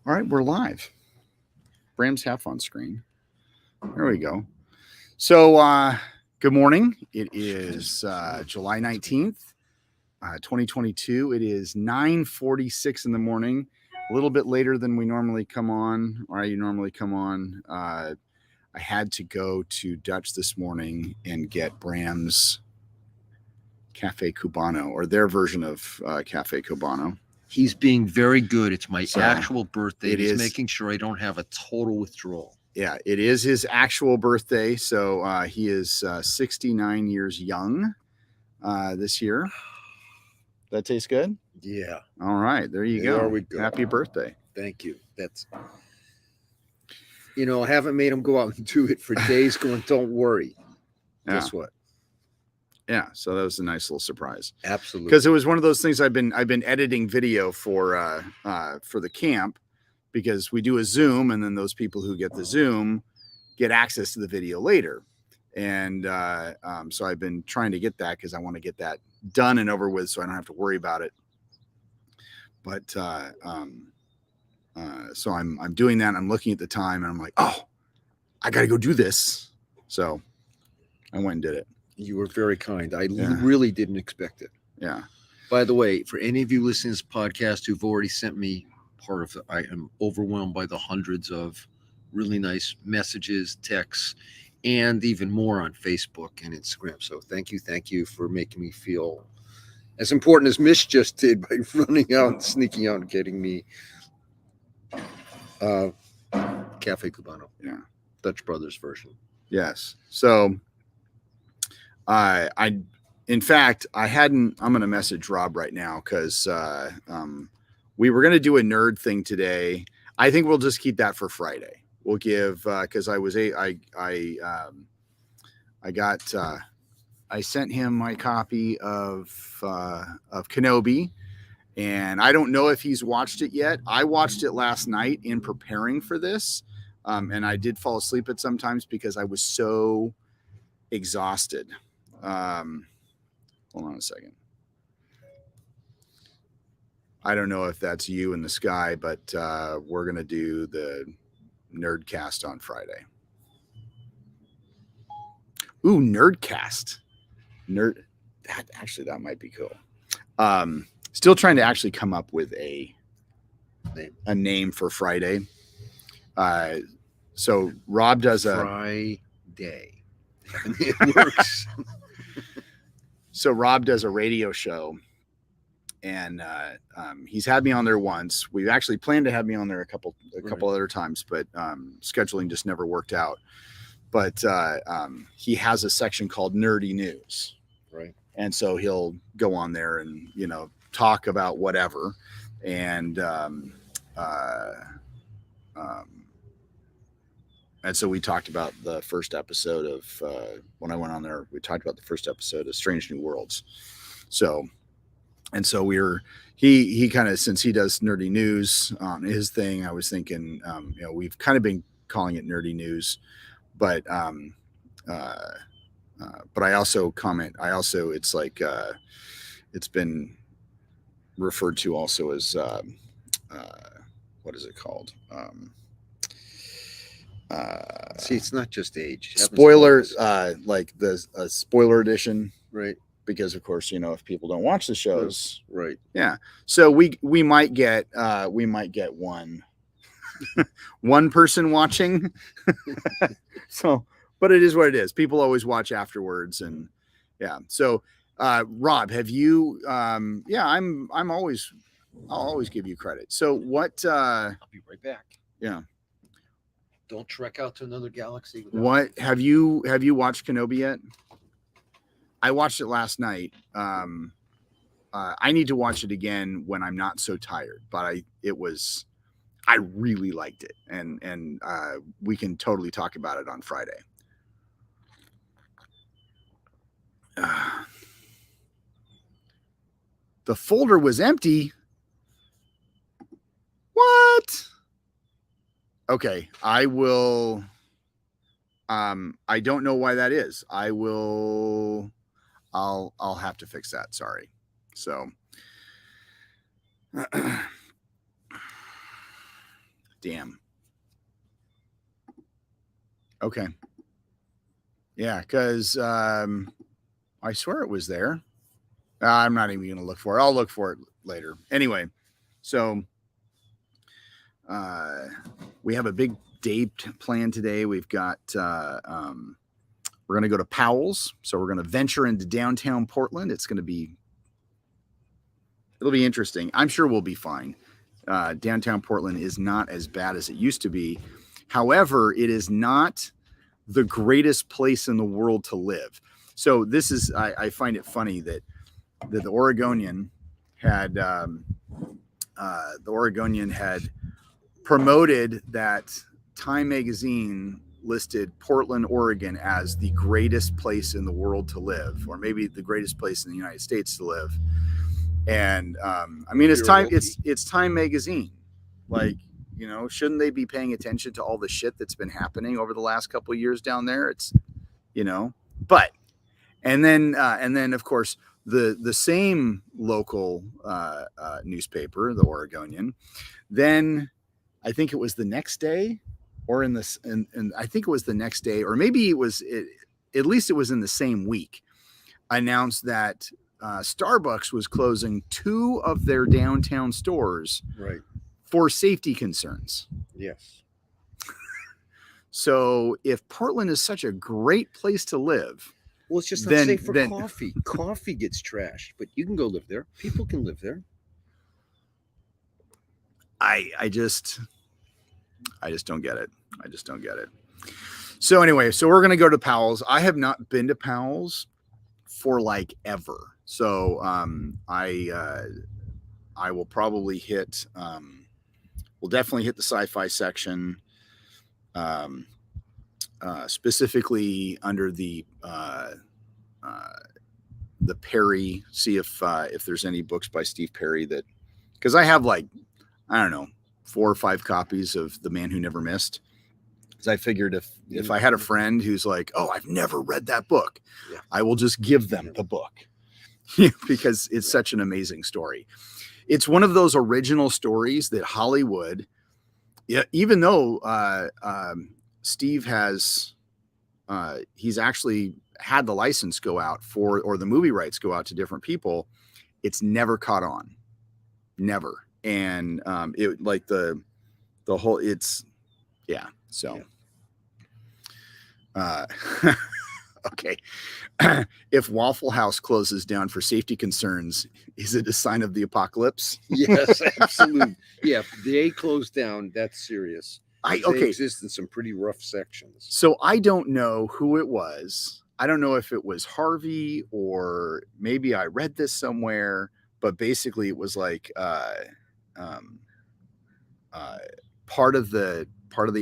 All right, we're live. Bram's half on screen. There we go. So, good morning. It is July 19th, 2022. It is 9:46 in the morning, a little bit later than we normally come on, or I normally come on. I had to go to Dutch this morning and get Bram's Cafe Cubano, or their version of Cafe Cubano. He's being very good. It's my So, actual birthday. it He's is- making sure I don't have a total withdrawal. Yeah, it is his actual birthday. So he is 69 years young this year. That tastes good. Yeah. All right, there you There go. we go. Happy birthday. Thank you. That's, I haven't made him go out and do it for days going, don't worry. Yeah. Guess what? Yeah, so that was a nice little surprise Absolutely. because it was one of those things. I've been editing video for the camp because we do a Zoom, and then those people who get the Zoom get access to the video later. And so I've been trying to get that because I want to get that done and over with so I don't have to worry about it. But so I'm doing that. I'm looking at the time and I'm like, oh, I got to go do this. So I went and did it. You were very kind. I Yeah. really didn't expect it. Yeah. By the way, for any of you listening to this podcast who've already sent me part of it, I am overwhelmed by the hundreds of really nice messages, texts, and even more on Facebook and Instagram. So thank you for making me feel as important as Mish just did by running out and sneaking out and getting me Cafe Cubano. Yeah. Dutch Brothers version. Yes. So in fact, I'm going to message Rob right now because we were going to do a nerd thing today. I think we'll just keep that for Friday. We'll give because I sent him my copy of Kenobi, and I don't know if he's watched it yet. I watched it last night in preparing for this, and I did fall asleep at sometimes because I was so exhausted. Hold on a second. I don't know if that's you in the sky, but we're going to do the Nerdcast on Friday. Ooh, Nerdcast. That might be cool. Still trying to actually come up with a name for Friday. So Rob does a Friday. It works. So Rob does a radio show, and he's had me on there once. We've actually planned to have me on there a couple other times, but scheduling just never worked out. But he has a section called Nerdy News, right? And so he'll go on there and talk about whatever, and so we talked about the first episode of when I went on there. We talked about the first episode of Strange New Worlds. So he kind of, since he does Nerdy News on his thing, I was thinking, we've kind of been calling it Nerdy News, but I also comment. It's like it's been referred to also as what is it called? See, it's not just age. Spoiler, like the spoiler edition, right? Because of course, if people don't watch the shows, right? Yeah. So we might get one person watching. So, but it is what it is. People always watch afterwards, and yeah. So, Rob, have you? Yeah, I'll always give you credit. So what? I'll be right back. Yeah. Don't trek out to another galaxy. What have you watched Kenobi yet? I watched it last night. I need to watch it again when I'm not so tired. But I really liked it, and we can totally talk about it on Friday. The folder was empty. What? Okay, I will. I don't know why that is. I'll have to fix that. Sorry. So Damn. Okay. Yeah, because I swear it was there. I'm not even going to look for it. I'll look for it later. Anyway, so we have a big day planned today. We've got we're going to go to Powell's. So we're going to venture into downtown Portland. It'll be interesting. I'm sure we'll be fine. Downtown Portland is not as bad as it used to be. However, it is not the greatest place in the world to live. So this is, I find it funny that the Oregonian had promoted that Time magazine listed Portland, Oregon as the greatest place in the world to live, or maybe the greatest place in the United States to live. And I mean, it's Time magazine. Like, you know, shouldn't they be paying attention to all the shit that's been happening over the last couple of years down there? It's, you know, but and then of course the same local newspaper, the Oregonian, then I think it was the next day, or and I think it was the next day, or maybe at least it was in the same week, announced that Starbucks was closing 2 of their downtown stores, right, for safety concerns. Yes. So if Portland is such a great place to live, well, it's just not safe for coffee. Coffee gets trashed, but you can go live there. People can live there. I just don't get it. I just don't get it. So anyway, so we're gonna go to Powell's. I have not been to Powell's for like ever. So I will probably hit. We'll definitely hit the sci-fi section, specifically under the Perry. See if there's any books by Steve Perry that, because I have like, I don't know, 4 or 5 copies of The Man Who Never Missed. Because I figured if I had a friend who's like, oh, I've never read that book, yeah, I will just give them the book because it's such an amazing story. It's one of those original stories that Hollywood, yeah, even though Steve has, he's actually had the license go out for, or the movie rights go out to different people, it's never caught on, never. And it like the whole, it's, yeah. So, okay. If Waffle House closes down for safety concerns, is it a sign of the apocalypse? Yes, absolutely. Yeah, if they close down, that's serious. They exist in some pretty rough sections. So I don't know who it was. I don't know if it was Harvey or maybe I read this somewhere, but basically it was like part of the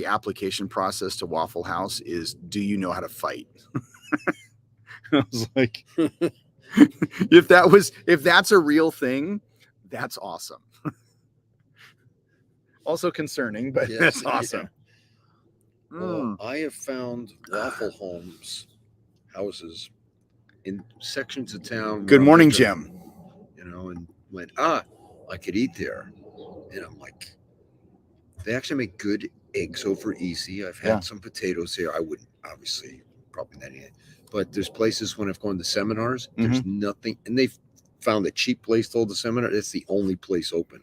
application process to Waffle House is, do you know how to fight? I was like, if that's a real thing, that's awesome. Also concerning, but yes, that's awesome. Yeah. Well, I have found Waffle houses in sections of town. Good morning, Jim. You know, and went, I could eat there. And I'm like, they actually make good eggs over easy. I've had some potatoes here. I wouldn't, obviously, probably not eat it. But there's places when I've gone to seminars, there's nothing. And they've found a cheap place to hold the seminar. It's the only place open.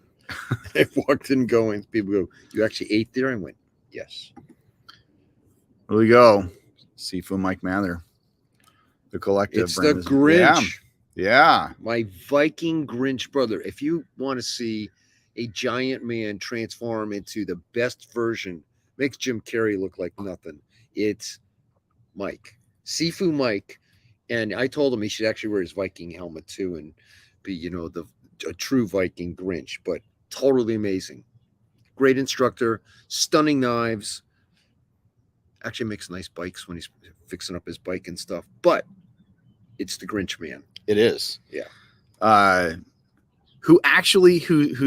I've walked in going, people go, you actually ate there? I went, yes. There we go. Sifu Mike Mather. The collective. It's the Grinch. Yeah. My Viking Grinch brother. If you want to see a giant man transform into the best version, makes Jim Carrey look like nothing. It's Mike. Sifu Mike. And I told him he should actually wear his Viking helmet too and be, you know, a true Viking Grinch, but totally amazing. Great instructor, stunning knives. Actually makes nice bikes when he's fixing up his bike and stuff, but it's the Grinch man. It is. Yeah. Who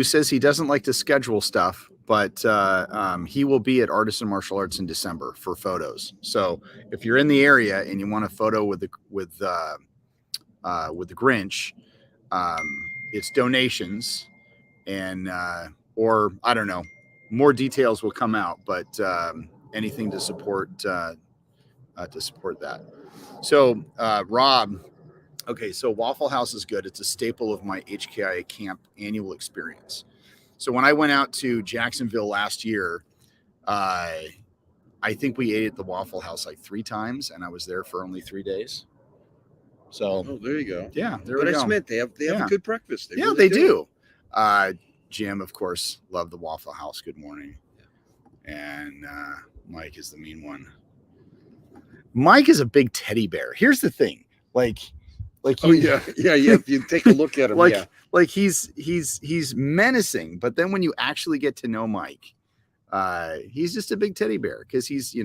says he doesn't like to schedule stuff, but he will be at Artisan Martial Arts in December for photos. So if you're in the area and you want a photo with the Grinch, it's donations, and or I don't know, more details will come out, but anything to support that. So Rob, okay, so Waffle House is good. It's a staple of my HKIA camp annual experience. So when I went out to Jacksonville last year, I think we ate at the Waffle House like 3 times, and I was there for only 3 days. So Oh, there you go. yeah, there But we I go. meant they have Yeah. a good breakfast. Yeah, really they do. Jim, of course, loved the Waffle House. Good morning. And Mike is the mean one. Mike is a big teddy bear. Here's the thing, like Oh yeah. If you take a look at him, like yeah. like he's menacing, but then when you actually get to know Mike, he's just a big teddy bear because he's, you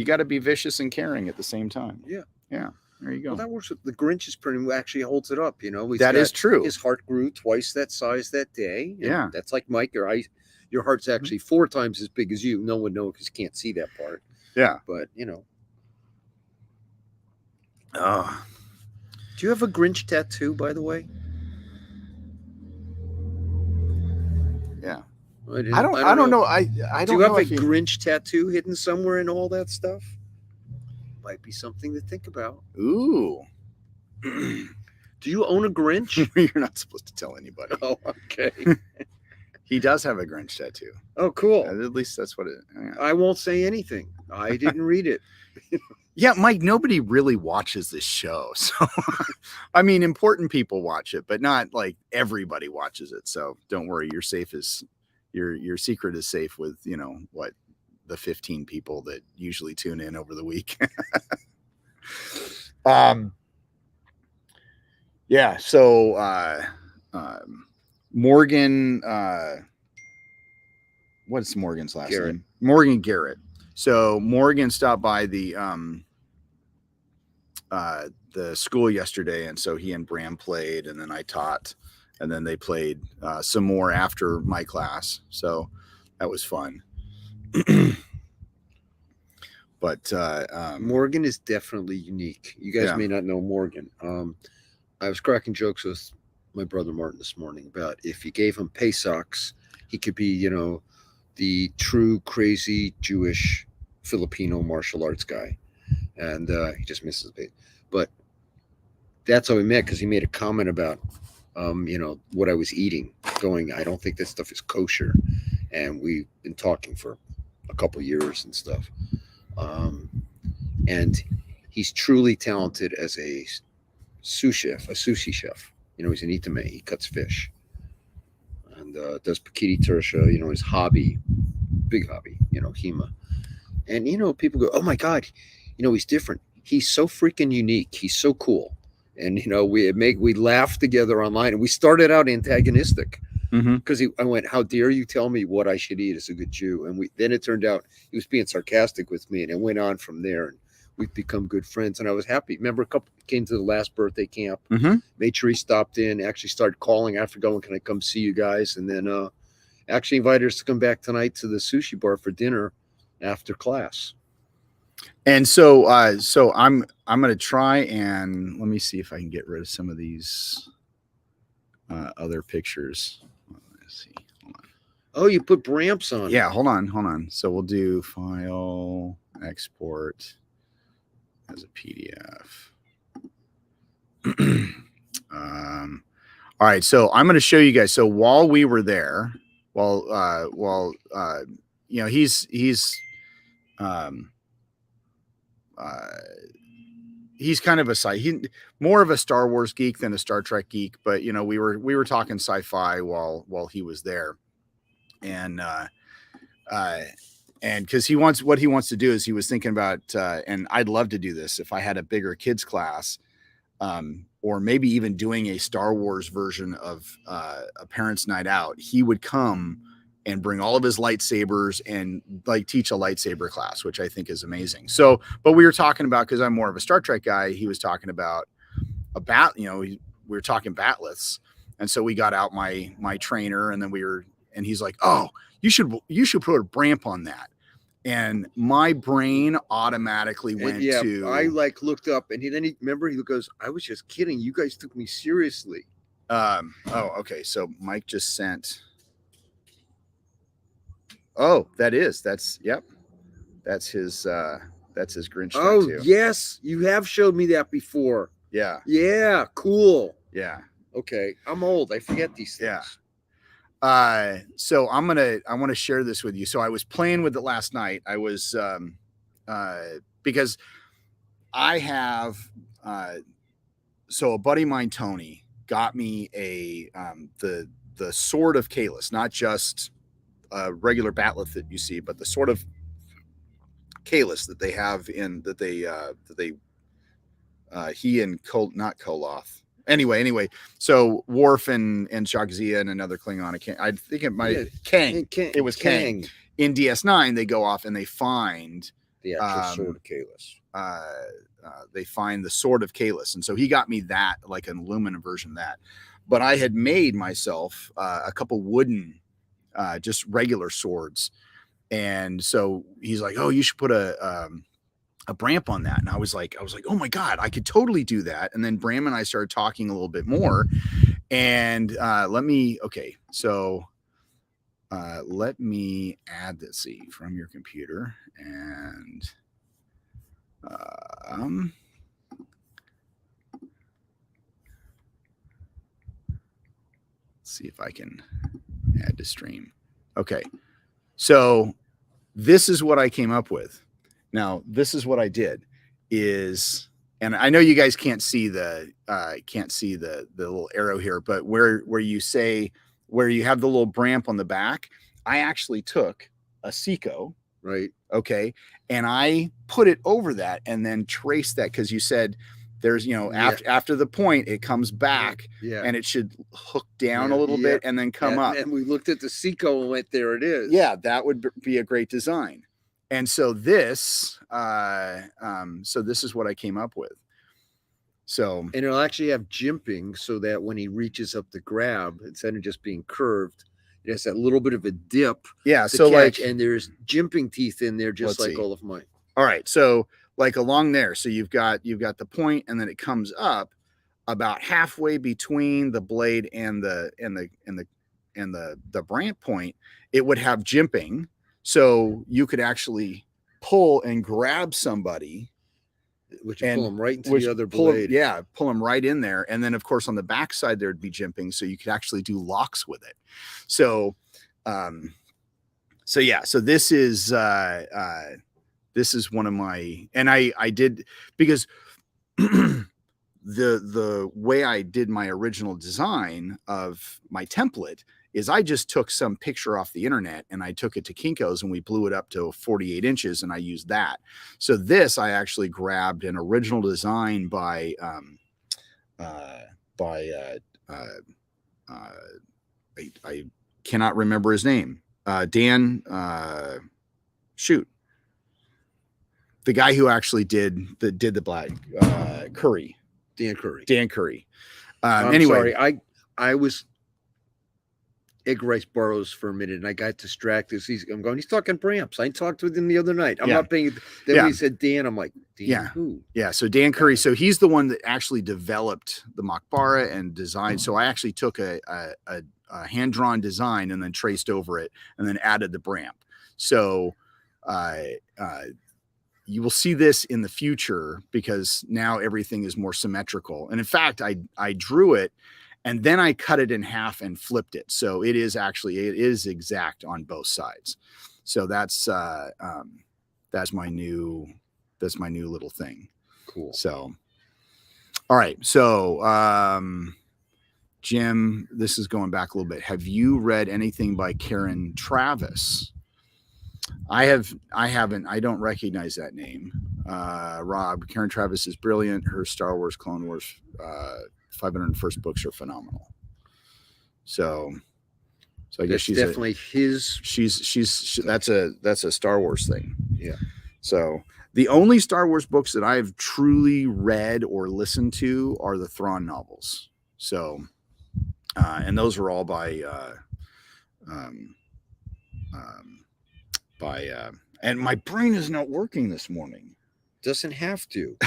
got to be vicious and caring at the same time. Yeah. There you go. Well, that works. The Grinch's printing actually holds it up. That is true. His heart grew twice that size that day. And Yeah. that's like Mike. Your heart's actually 4 times as big as you. No one knows because you can't see that part. Yeah. But Oh, do you have a Grinch tattoo, by the way? yeah. I I don't know. I Do don't you have know a if Grinch tattoo hidden somewhere in all that stuff? Might be something to think about. Ooh. Do you own a Grinch? You're not supposed to tell anybody. Oh, okay. He does have a Grinch tattoo. Oh, cool. At least that's what it. Yeah. I won't say anything. I didn't read it. Yeah, Mike, nobody really watches this show. So, I mean, important people watch it, but not like everybody watches it. So don't worry. Your secret is safe with, the 15 people that usually tune in over the week. Yeah. So, Morgan, what's Morgan's last Garrett. name? Morgan Garrett. So Morgan stopped by the school yesterday, and so he and Bram played, and then I taught, and then they played some more after my class. So that was fun. But Morgan is definitely unique. You guys Yeah. may not know Morgan. I was cracking jokes with my brother Martin this morning about if you gave him pay socks, he could be, the true crazy Jewish Filipino martial arts guy. And he just misses it. But that's how we met, because he made a comment about, what I was eating, going, I don't think this stuff is kosher. And we've been talking for a couple years and stuff. And he's truly talented as a sushi chef. He's an itame. He cuts fish and does pakiti tersha, his hobby, big hobby, Hema. And, people go, oh my God, he's different. He's so freaking unique. He's so cool. And, we laughed together online, and we started out antagonistic because I went, how dare you tell me what I should eat as a good Jew? And then it turned out he was being sarcastic with me, and it went on from there. And we've become good friends, and I was happy. Remember, a couple came to the last birthday camp, made sure he stopped in, actually started calling after going, can I come see you guys? And then actually invited us to come back tonight to the sushi bar for dinner after class. And so I'm going to try and let me see if I can get rid of some of these other pictures. Let's see. Hold on. Oh, you put Bramps on. Yeah, hold on. So we'll do file, export as a PDF. All right, so I'm going to show you guys. So while we were there, he's kind of more of a Star Wars geek than a Star Trek geek, but we were talking sci-fi while he was there, and because what he wants to do is he was thinking about, and I'd love to do this if I had a bigger kids class, or maybe even doing a Star Wars version of a parents' night out. He would come and bring all of his lightsabers and teach a lightsaber class, which I think is amazing. So, but we were talking about, because I'm more of a Star Trek guy, he was talking about we were talking batliths. And so we got out my trainer, and then and he's like, oh, you should put a Bramp on that. And my brain automatically went to. I looked up, and then he goes, I was just kidding. You guys took me seriously. Oh, okay. So Mike just sent. Oh, that's yep. That's his Grinch Oh, tattoo. yes. You have showed me that before. Yeah. Yeah. Cool. Yeah. Okay. I'm old. I forget these things. Yeah. So I want to share this with you. So I was playing with it last night. I was because I have so a buddy of mine, Tony, got me the Sword of Kalis, not just a regular bat'leth that you see, but the Sword of Kalis that they have in that they he and not Koloth. Anyway, so Worf and Jagzia and another Klingon. I think it might Kang. It was Kang. In DS9, they go off and they find the actual Sword of Kalis. They find the Sword of Kalis, and so he got me that, like an aluminum version of that. But I had made myself a couple wooden, just regular swords, and so he's like, "Oh, you should put a Bramp on that." And I was like, "Oh my god, I could totally do that." And then Bram and I started talking a little bit more, and let me add this from your computer, and see if I can add to stream. Okay, so this is what I came up with. Now, this is what I did is, and I know you guys can't see the little arrow here, but where you have the little Bramp on the back, I actually took a Seiko, right? Okay, and I put it over that and then traced that, because you said there's after the point it comes back, and it should hook down a little bit and then come up. And we looked at the Seiko and went, there it is. Yeah, that would be a great design. And so this is what I came up with. So, and it'll actually have jimping, so that when he reaches up to grab, instead of just being curved, it has that little bit of a dip. Yeah. So catch, and there's jimping teeth in there, just like all of mine. All right. So like along there, so you've got the point, and then it comes up about halfway between the blade and the Bramp point. It would have jimping. So you could actually pull and grab somebody, which pull them right into the other blade. Pull them right in there. And then, of course, on the back side, there'd be jimping, so you could actually do locks with it. So, so this is one of my, and I did, because the way I did my original design of my template is I just took some picture off the internet and I took it to Kinko's and we blew it up to 48 inches and I used that. So this, I actually grabbed an original design by I cannot remember his name. Dan, shoot. The guy who actually did the black Curry. Dan Curry. Anyway, sorry. I was Egg Rice Burrows for a minute, and I got distracted. He's talking Bramps. I talked with him the other night. I'm not paying. Then when he said Dan, I'm like, Dan, who? Yeah. So Dan Curry. So he's the one that actually developed the Makbara and designed. So I actually took a hand-drawn design and then traced over it and then added the Bramp. So you will see this in the future, because now everything is more symmetrical. And in fact, I drew it and then I cut it in half and flipped it. So it is exact on both sides. So that's my new little thing. Cool. So, all right. So, Jim, this is going back a little bit. Have you read anything by Karen Traviss? I haven't. I don't recognize that name. Rob, Karen Traviss is brilliant. Her Star Wars, Clone Wars, 501st books are phenomenal. So I guess she's definitely that's a Star Wars thing. Yeah. So the only Star Wars books that I've truly read or listened to are the Thrawn novels. So, and those were all by and my brain is not working this morning. Doesn't have to.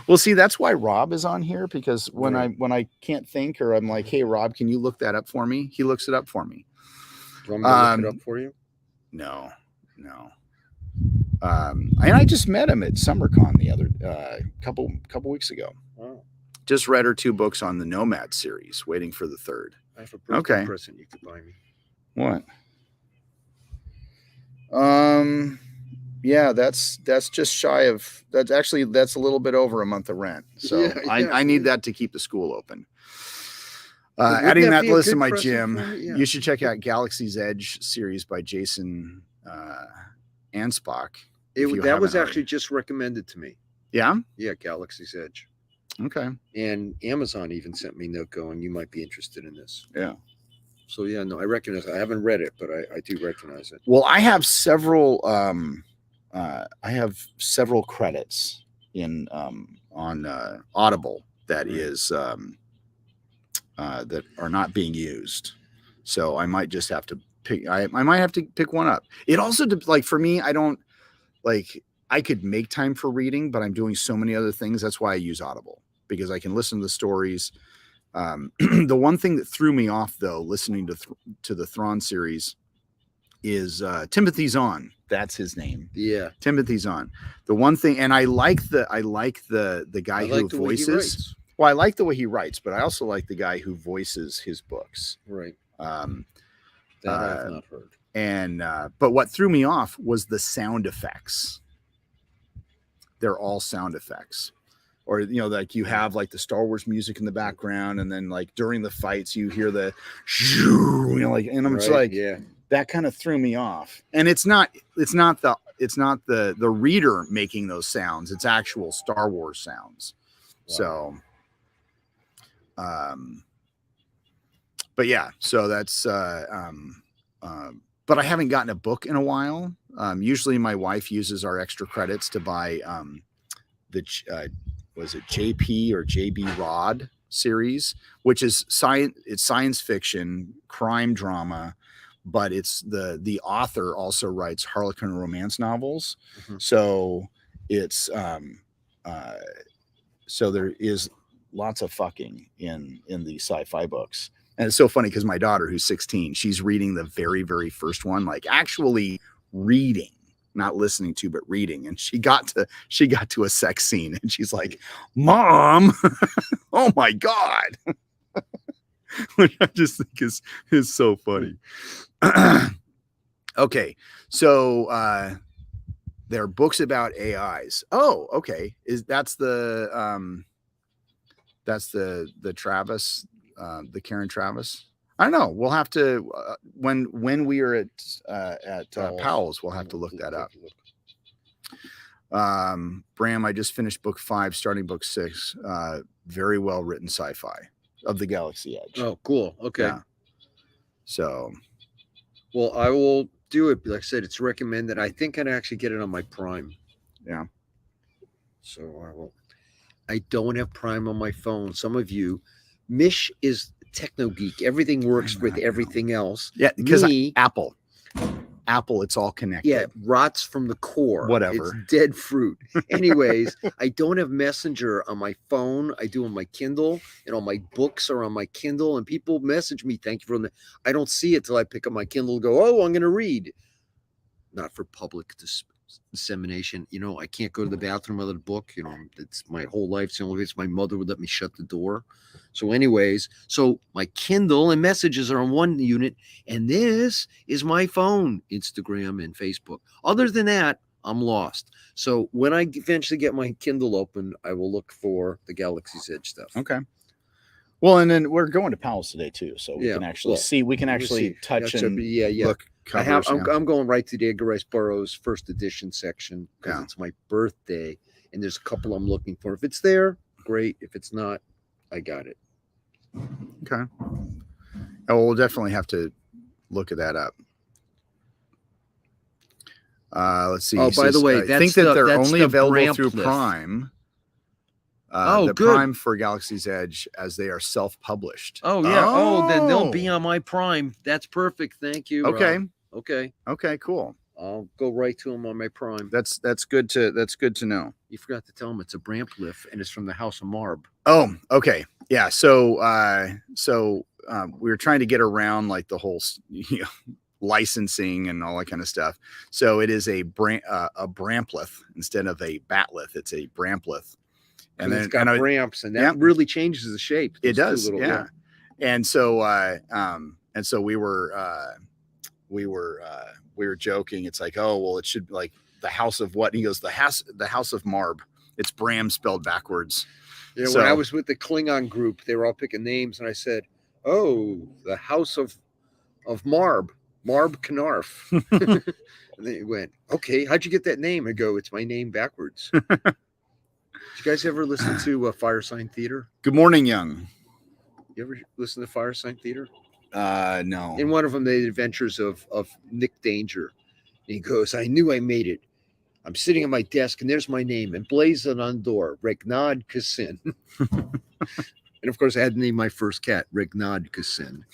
Well, see, that's why Rob is on here, because when I can't think, or I'm like, hey, Rob, can you look that up for me? He looks it up for me. You want me to look it up for you? No. And I just met him at SummerCon the other couple weeks ago. Oh, Just read her 2 books on the Nomad series, waiting for the 3rd. I have a birthday Okay. present you could buy me. What? Yeah, that's just shy of that's a little bit over a month of rent. So Yeah, I need that to keep the school open. Wouldn't Adding that that be to a list in good my present gym. for me? Yeah. You should check out Galaxy's Edge series by Jason Ansbach. if you That was haven't actually already. just recommended to me. Yeah. Yeah, Galaxy's Edge. Okay. And Amazon even sent me a note going, you might be interested in this. Yeah. So yeah, no, I recognize it. I haven't read it, but I do recognize it. Well, I have several credits in on Audible that is that are not being used. So I might just have to pick I might have to pick one up. It also like for me, I don't like I could make time for reading, but I'm doing so many other things. That's why I use Audible, because I can listen to the stories. The one thing that threw me off, though, listening to the Thrawn series, is Timothy Zahn. That's his name. Yeah, Timothy Zahn. The one thing, and I like the guy I who like the way he voices. writes. Well, I like the way he writes, but I also like the guy who voices his books. Right. Um, That I have not heard. and but what threw me off was the sound effects. They're all sound effects. Or, you know, like you have like the Star Wars music in the background, and then like during the fights you hear the you know, like, and I'm just like, yeah, that kind of threw me off. And it's not the reader making those sounds, it's actual Star Wars sounds. Wow. So but yeah, so that's but I haven't gotten a book in a while. Usually my wife uses our extra credits to buy was it JP or JB Rod series, which is science fiction, crime drama, but it's the author also writes Harlequin romance novels. Mhm. So it's so there is lots of fucking in the sci-fi books. And it's so funny because my daughter, who's 16, she's reading the very, very first one, like actually reading, not listening to, but reading. And she got to a sex scene, and she's like, "Mom, oh my God." Which I just think is so funny. Okay. So there are books about AIs. Oh, okay. That's the Travis, the Karen Travis. I don't know. We'll have to when we are at Powell's, we'll have to look that up. Bram, I just finished book 5, starting book 6. Very well written sci-fi of the Galaxy Edge. Oh, cool. Okay. Yeah. So, well, I will do it. Like I said, it's recommended. I think I'd actually get it on my Prime. Yeah. So I will. I don't have Prime on my phone. Some of you, Mish is techno geek. Everything works with everything else. Yeah, because Me, Apple, it's all connected. yeah, rots from the core. Whatever. It's dead fruit. Anyways, I don't have Messenger on my phone. I do on my Kindle, and all my books are on my Kindle. And people message me, "Thank you for the." I don't see it till I pick up my Kindle and go, "Oh, I'm going to read." Not for public dissemination. You know, I can't go to the bathroom without a book. You know, it's my whole life. It's the only way my mother would let me shut the door. So anyways, so my Kindle and messages are on one unit, and this is my phone, Instagram and Facebook. Other than that, I'm lost. So when I eventually get my Kindle open, I will look for the Galaxy's Edge stuff. Okay. Well, and then we're going to Powell's today too, so we Yeah, can actually well, see. We can We'll actually see. touch That's and yeah. look. Covers, I'm going right to the Edgar Rice Burroughs first edition section because Yeah. it's my birthday, and there's a couple I'm looking for. If it's there, great. If it's not, I got it. Okay. Oh, we'll definitely have to look at that up. Let's see. Oh, by the way, I think that they're only available Bramp through list. Prime. Oh, the good. Prime for Galaxy's Edge, as they are self-published. Oh yeah. Oh, then they'll Oh. be on my Prime. That's perfect. Thank you. Okay. Okay. Okay. Cool. I'll go right to them on my Prime. That's good to know. You forgot to tell them it's a Bramp lift, and it's from the House of Marb. Oh, okay. Yeah. So we were trying to get around like the whole licensing and all that kind of stuff. So it is a Brampleth instead of a Batleth. It's a Brampleth. And then it's got ramps, and that yeah, really changes the shape. It does, yeah. And so we were joking. It's like, oh well, it should be like the House of what? And he goes, the House of Marb. It's Bram spelled backwards. Yeah. So, when I was with the Klingon group, they were all picking names, and I said, "Oh, the House of Marb Knarf." And they went, "Okay, how'd you get that name?" I go, "It's my name backwards." Did you guys ever listen to Fire Sign Theater? Good morning, Young. You ever listen to Fire Sign Theater? No. In one of them, the adventures of Nick Danger. And he goes, "I knew I made it. I'm sitting at my desk, and there's my name, emblazoned on the door, Regnad Kassin." And of course, I had to name my first cat Regnad Kassin.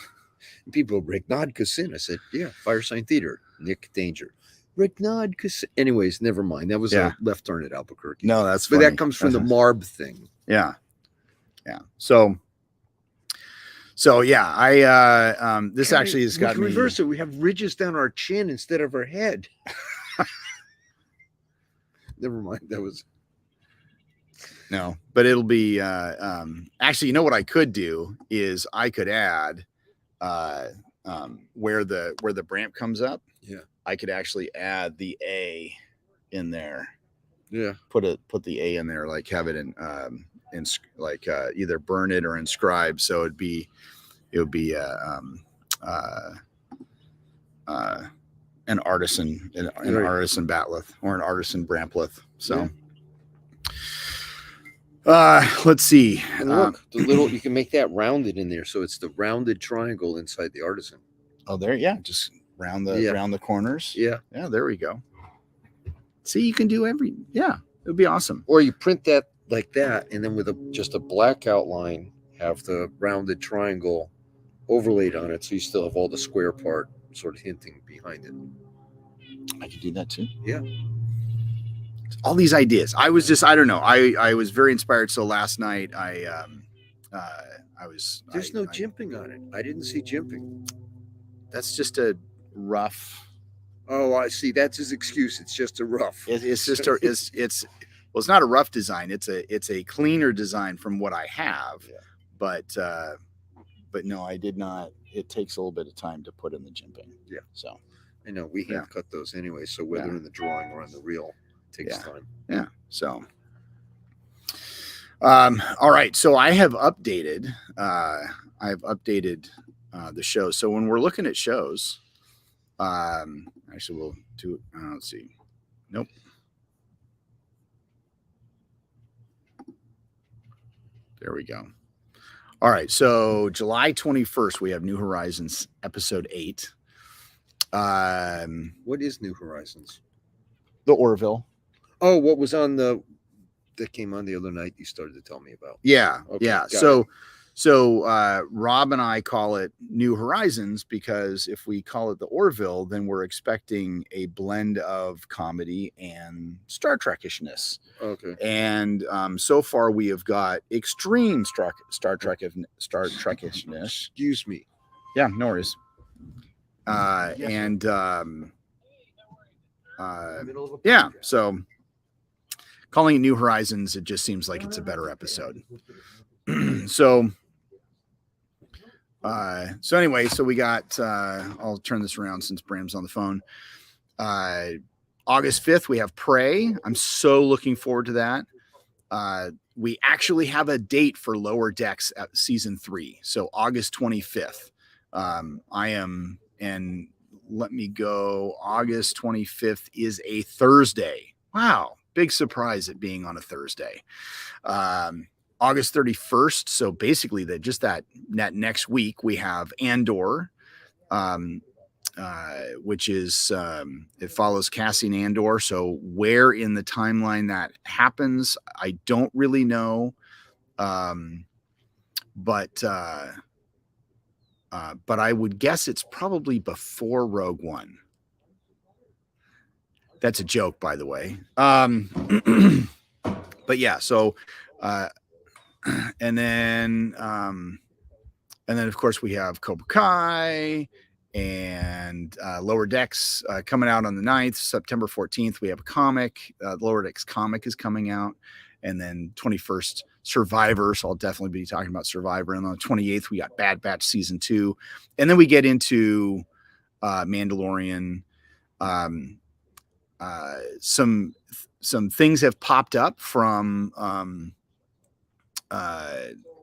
And people, Regnad Kassin. I said, "Yeah, Fire Sign Theater, Nick Danger." Regnad Kassin. Anyways, never mind. That was a left turn at Albuquerque. No, that's but funny. that comes from the Marb thing. Yeah. So yeah, I this actually has got me. Reverse it. We have ridges down our chin instead of our head. Never mind. That was no, but it'll be actually, you know what I could do is I could add where the Bramp comes up. Yeah. I could actually add the A in there. Yeah. Put the A in there, like have it in like either burn it or inscribe. So it would be an artisan artisan Batleth or an artisan Brampleth. So let's see. And look, the little, you can make that rounded in there, so it's the rounded triangle inside the artisan. Oh, there, yeah, just round the corners. Yeah, there we go. See, you can do it would be awesome. Or you print that like that, and then with just a black outline, have the rounded triangle overlaid on it, so you still have all the square part sort of hinting behind it. I could do that too. Yeah. All these ideas. I don't know. I was very inspired. So last night I was. There's no jimping on it. I didn't see jimping. That's just a rough. Oh, I see. That's his excuse. It's just a rough. It's just it's not a rough design. It's a cleaner design from what I have. Yeah. But no, I did not. It takes a little bit of time to put in the jimping. Yeah. So I know we hand cut those anyway. So whether in the drawing or on the reel, it takes time. Yeah. So. All right. So I have updated. The show. So when we're looking at shows, actually we'll do. Let's see. Nope. There we go. All right. So July 21st, we have New Horizons episode 8. What is New Horizons? The Orville. Oh, what was on that came on the other night you started to tell me about. Yeah. Okay, yeah. So Rob and I call it New Horizons because if we call it the Orville, then we're expecting a blend of comedy and Star Trek-ishness. Okay. And so far we have got extreme Star Trek-ishness. Excuse me. Yeah, no worries. So calling it New Horizons, it just seems like it's a better episode. So anyway, so we got, I'll turn this around since Bram's on the phone. August 5th, we have Prey. I'm so looking forward to that. We actually have a date for Lower Decks at season 3. So August 25th. And let me go. August 25th is a Thursday. Wow. Big surprise it being on a Thursday. August 31st. So basically that next week we have Andor, which is, it follows Cassian Andor. So where in the timeline that happens, I don't really know. But I would guess it's probably before Rogue One. That's a joke, by the way. But yeah, so, and then of course we have Cobra Kai, and Lower Decks coming out on the 9th. September 14th, we have a comic. Lower Decks comic is coming out. And then 21st, Survivor. So I'll definitely be talking about Survivor. And on the 28th, we got Bad Batch Season 2. And then we get into Mandalorian. Some things have popped up from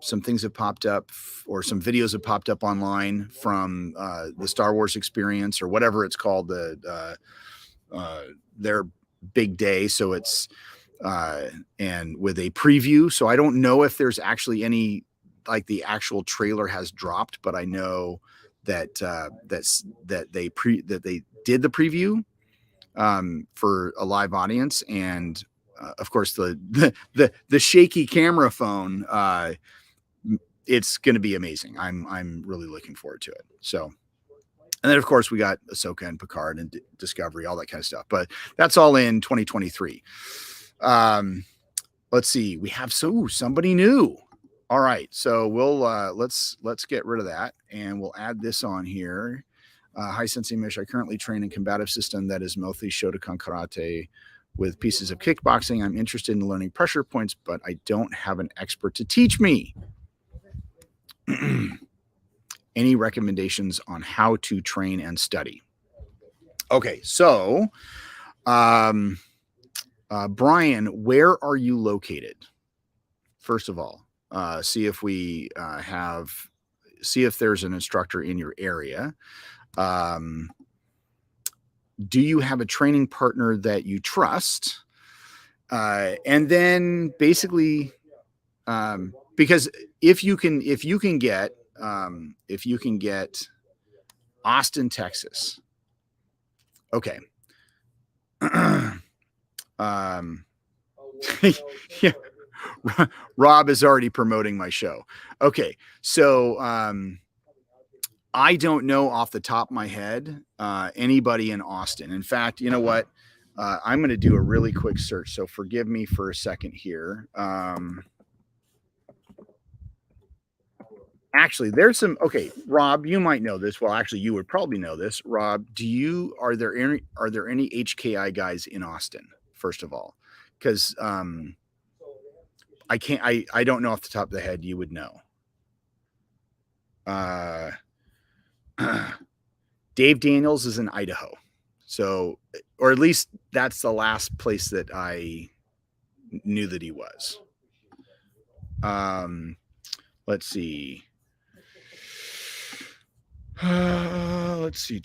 some things have popped up, or some videos have popped up online from the Star Wars Experience, or whatever it's called, their big day. So it's and with a preview. So I don't know if there's actually any, like, the actual trailer has dropped, but I know that that they did the preview for a live audience, and of course the shaky camera phone. It's going to be amazing. I'm really looking forward to it. So, and then of course we got Ahsoka and Picard and Discovery, all that kind of stuff. But that's all in 2023. Let's see. We have somebody new. All right, so we'll let's get rid of that, and we'll add this on here. Hi, Sensei Mish. I currently train in combative system that is mostly Shotokan karate with pieces of kickboxing. I'm interested in learning pressure points, but I don't have an expert to teach me. Any recommendations on how to train and study? Okay, so Brian, where are you located? First of all, see if we see if there's an instructor in your area. Do you have a training partner that you trust? And then basically, because if you can get Austin, Texas. Okay. Yeah. Rob is already promoting my show. Okay. So, I don't know off the top of my head anybody in Austin. In fact, you know what? I'm going to do a really quick search. So forgive me for a second here. Actually, there's some. Okay, Rob, you might know this. Well, actually, you would probably know this. Rob, are there any HKI guys in Austin? First of all, because I don't know off the top of the head. You would know. Dave Daniels is in Idaho. So, or at least that's the last place that I knew that he was. Let's see. Let's see.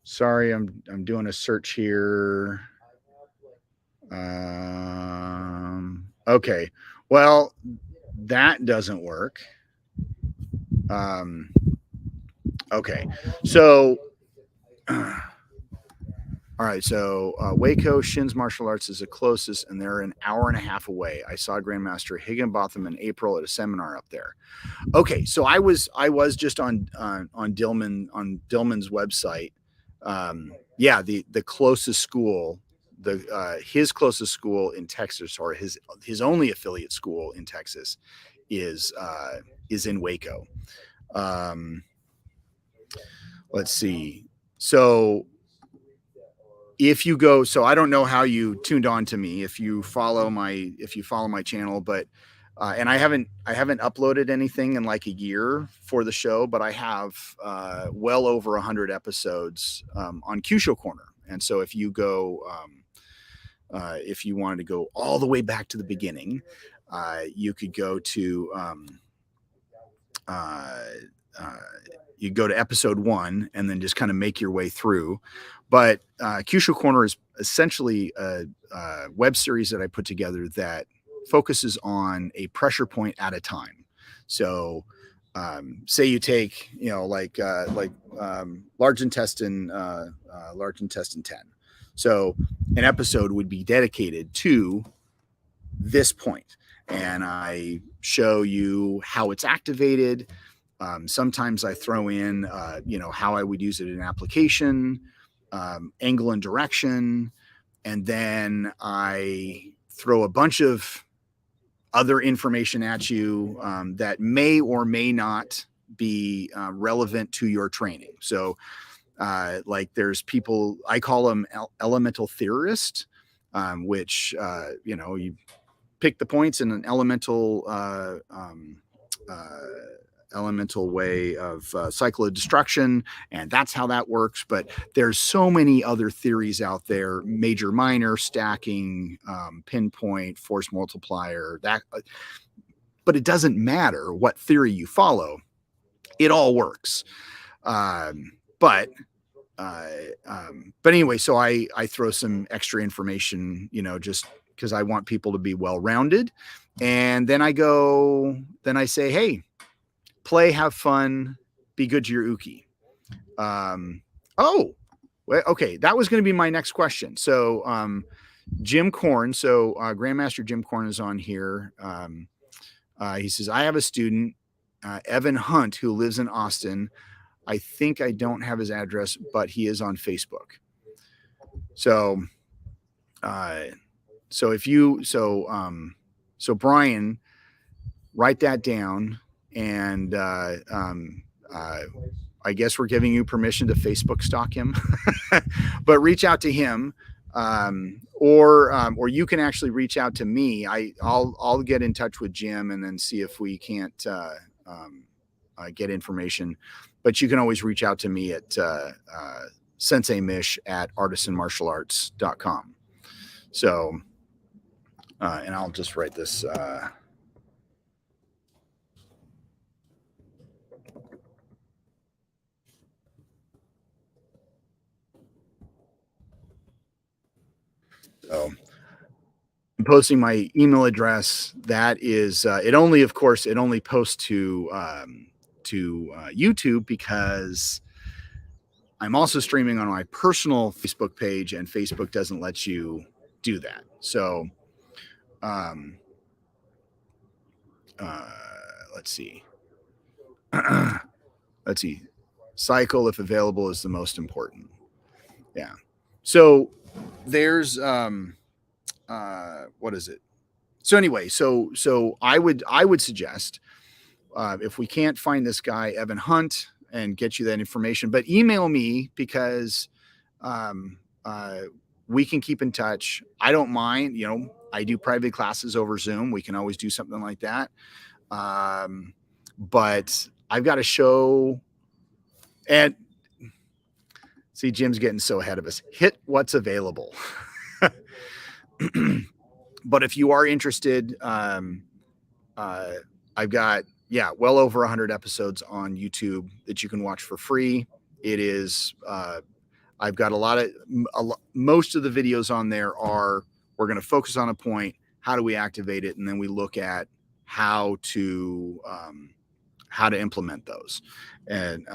Sorry, I'm doing a search here. Okay. Well, that doesn't work. Okay. So, all right. So, Waco Shins Martial Arts is the closest, and they're an hour and a half away. I saw Grandmaster Higginbotham in April at a seminar up there. Okay. So I was just on Dillman's website. Yeah, the closest school, his closest school in Texas, or his only affiliate school in Texas, is in Waco. Let's see. So if you go, so I don't know how you tuned on to me, if you follow my channel, but and I haven't uploaded anything in like a year for the show, but I have well over 100 episodes on Kyusho Corner. And so if you go, if you wanted to go all the way back to the beginning, you could go to you go to episode 1 and then just kind of make your way through. But Kyusho Corner is essentially a web series that I put together that focuses on a pressure point at a time. So say you take, like large intestine 10. So an episode would be dedicated to this point, and I show you how it's activated. Sometimes I throw in, how I would use it in application, angle and direction, and then I throw a bunch of other information at you that may or may not be relevant to your training. So like there's people, I call them elemental theorists, which, you know, you pick the points in an elemental way of cycle of destruction, and that's how that works. But there's so many other theories out there: major, minor, stacking, pinpoint, force multiplier. That, but it doesn't matter what theory you follow; it all works. But anyway, so I throw some extra information, you know, just because I want people to be well-rounded. And then I say, hey, play, have fun, be good to your uke. Oh, well, okay. That was going to be my next question. So, Jim Korn. So, Grandmaster Jim Korn is on here. He says, I have a student, Evan Hunt, who lives in Austin. I think I don't have his address, but he is on Facebook. So, so Brian, write that down. And, I guess we're giving you permission to Facebook stalk him, but reach out to him. Or you can actually reach out to me. I'll get in touch with Jim and then see if we can't, get information, but you can always reach out to me at, senseimish@artisanmartialarts.com. So, and I'll just write this, so I'm posting my email address. That is, it only posts to YouTube, because I'm also streaming on my personal Facebook page, and Facebook doesn't let you do that. So, let's see. Let's see. Cycle, if available, is the most important. Yeah. So there's, what is it? So anyway, so I would suggest, if we can't find this guy, Evan Hunt, and get you that information, but email me, because, we can keep in touch. I don't mind, you know, I do private classes over Zoom. We can always do something like that. But I've got a show, and see, Jim's getting so ahead of us. Hit what's available. But if you are interested, I've got, well over 100 episodes on YouTube that you can watch for free. It is, I've got most of the videos on there we're going to focus on a point. How do we activate it? And then we look at how to implement those. And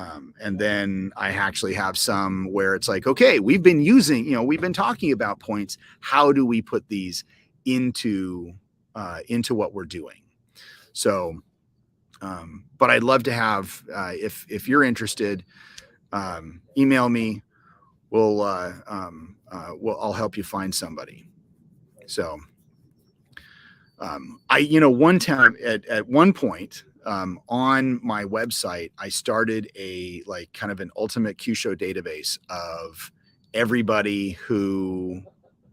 then I actually have some where it's like, okay, we've been talking about points. How do we put these into what we're doing? So, but I'd love to have, if you're interested, email me. I'll help you find somebody. So, one time at one point, on my website, I started a kind of an ultimate Kyusho database of everybody who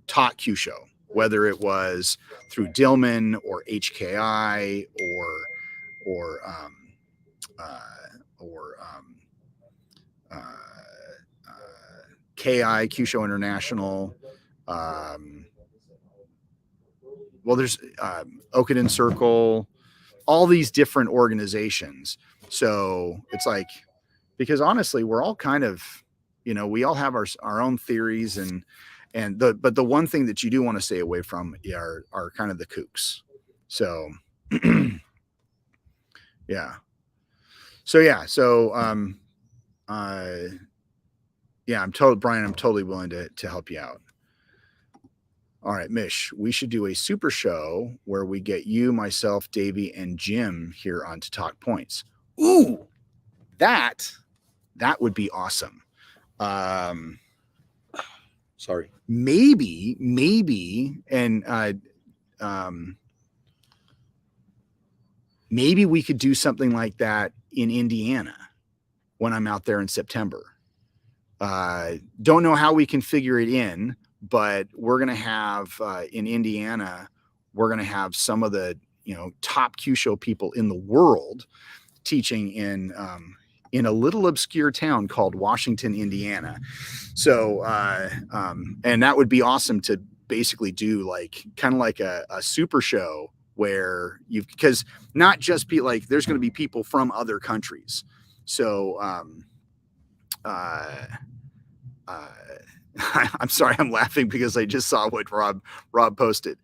taught Kyusho, whether it was through Dillman or HKI or KI, Kyusho International. There's Okuden Circle, all these different organizations. So it's like, because honestly, we're all kind of, we all have our own theories, but the one thing that you do want to stay away from are kind of the kooks. So, yeah. So, Brian, I'm totally willing to help you out. All right, Mish, we should do a super show where we get you, myself, Davey, and Jim here on to talk points. Ooh, that would be awesome. Sorry. Maybe, and maybe we could do something like that in Indiana when I'm out there in September. Don't know how we can figure it in, but we're going to have in Indiana, we're going to have some of the, top Q show people in the world teaching in a little obscure town called Washington, Indiana. So, and that would be awesome to basically do kind of like a super show where because not just be like, there's going to be people from other countries. So, I'm sorry, I'm laughing because I just saw what Rob posted.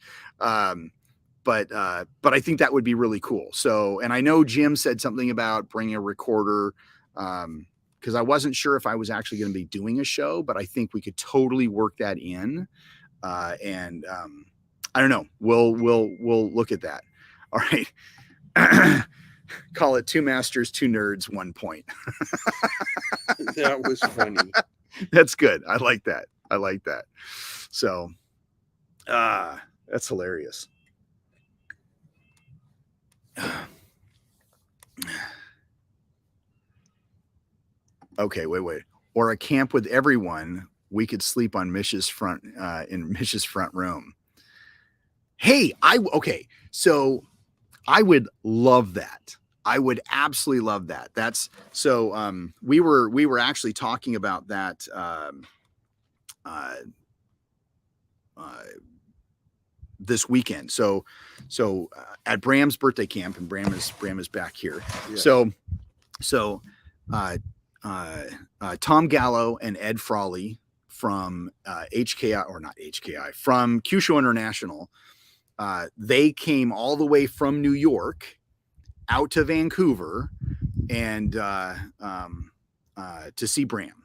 But I think that would be really cool. So, and I know Jim said something about bringing a recorder, because I wasn't sure if I was actually going to be doing a show, but I think we could totally work that in. And I don't know. We'll look at that. All right. Call it 2 masters, 2 nerds, 1 point. That was funny. That's good. I like that. So, that's hilarious. Okay, wait. Or a camp with everyone. We could sleep on Mish's front in Mish's front room. Hey, so I would love that. I would absolutely love that. That's so we were actually talking about that this weekend. So at Bram's birthday camp, and Bram is back here. Yeah. So Tom Gallo and Ed Frawley from HKI, or not HKI, from Q Show International, they came all the way from New York out to Vancouver and to see Bram.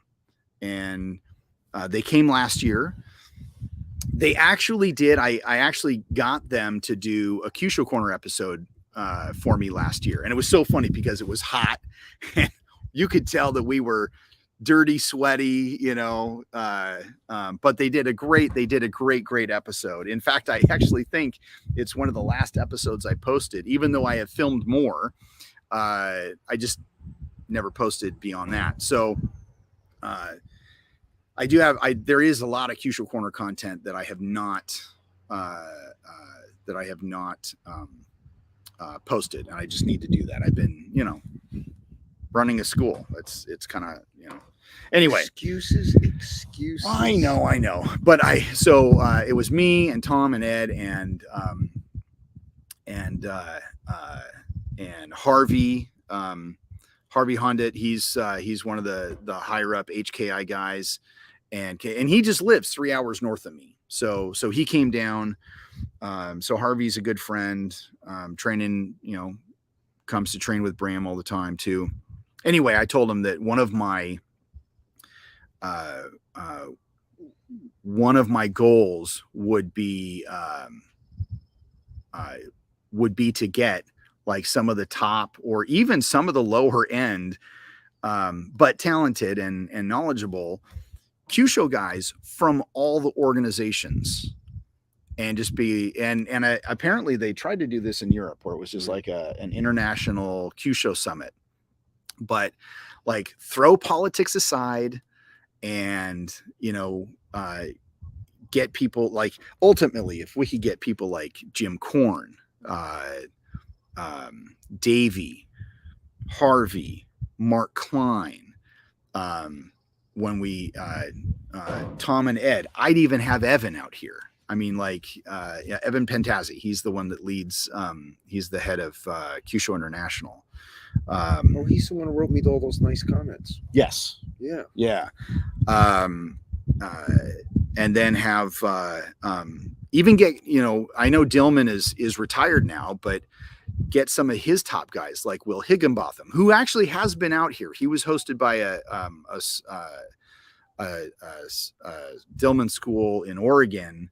And they came last year. They actually did. I actually got them to do a Q Show Corner episode for me last year. And it was so funny because it was hot. And you could tell that we were dirty, sweaty, but they did a great episode. In fact, I actually think it's one of the last episodes I posted, even though I have filmed more. I just never posted beyond that. So, there is a lot of Q Show Corner content that I have not posted, and I just need to do that. I've been, running a school. It's kind of, anyway, excuses. I know. But it was me and Tom and Ed and Harvey, Harvey Hondet. He's one of the higher up HKI guys. And he just lives 3 hours north of me. So he came down. So Harvey's a good friend, training, comes to train with Bram all the time too. Anyway, I told him that one of my goals would be to get like some of the top or even some of the lower end, but talented and knowledgeable Q Show guys from all the organizations, and just be and apparently they tried to do this in Europe where it was just like an international Q Show summit, but like throw politics aside and get people like, ultimately if we could get people like Jim Korn, Davey, Harvey, Mark Klein, when we Tom and Ed, I'd even have Evan out here. I mean, Evan Pentazzi, he's the one that leads, he's the head of Q Show International. He's the one who wrote me all those nice comments. Yes. Yeah. And then have even get, I know Dillman is retired now, but get some of his top guys like Will Higginbotham, who actually has been out here. He was hosted by a Dillman school in Oregon.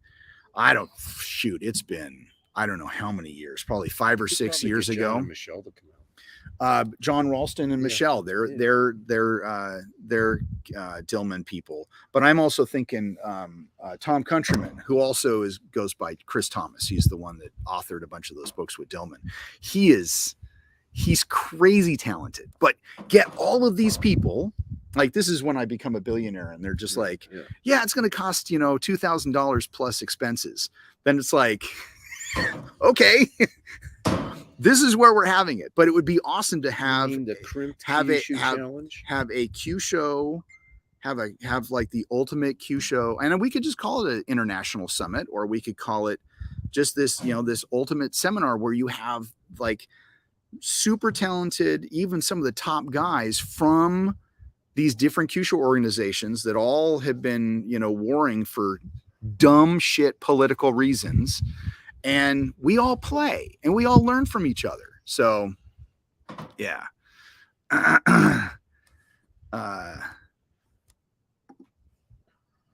It's been, I don't know how many years, probably 5 or 6 years ago. Michelle to come out. John Ralston and Michelle, they're Dillman people. But I'm also thinking Tom Countryman, who also goes by Chris Thomas. He's the one that authored a bunch of those books with Dillman. He is he's crazy talented. But get all of these people, like this is when I become a billionaire, and they're just like, yeah, it's going to cost, you know, $2,000 plus expenses. Then it's like, okay, this is where we're having it. But it would be awesome to have the crimped have Kyushu it have, challenge. have a Q show, have like the ultimate Q show, and we could just call it an international summit, or we could call it just this, you know, this ultimate seminar where you have like super talented, even some of the top guys from these different Q show organizations that all have been, you know, warring for dumb shit political reasons, and we all play and we all learn from each other. So yeah.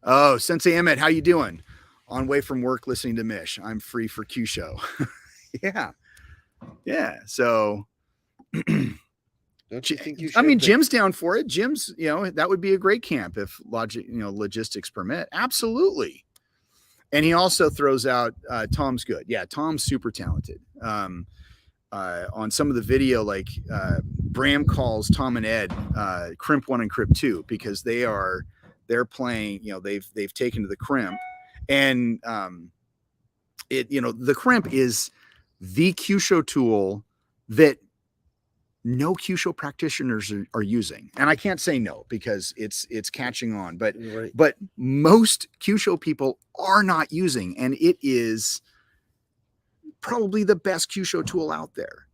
Oh, Sensei Emmett, how you doing? On way from work listening to Mish. I'm free for Q show. Yeah. So Don't you think you should? I mean, Jim's down for it. Jim's, you know, that would be a great camp if logistics permit. Absolutely. And he also throws out Tom's good. Yeah, Tom's super talented. On some of the video, like Bram calls Tom and Ed Crimp 1 and Crimp 2 because they're playing, you know, they've taken to the Crimp, and the Crimp is the Q show tool that no Q show practitioners are using. And I can't say no because it's catching on, but Right. but most Q show people are not using, and it is probably the best Q show tool out there.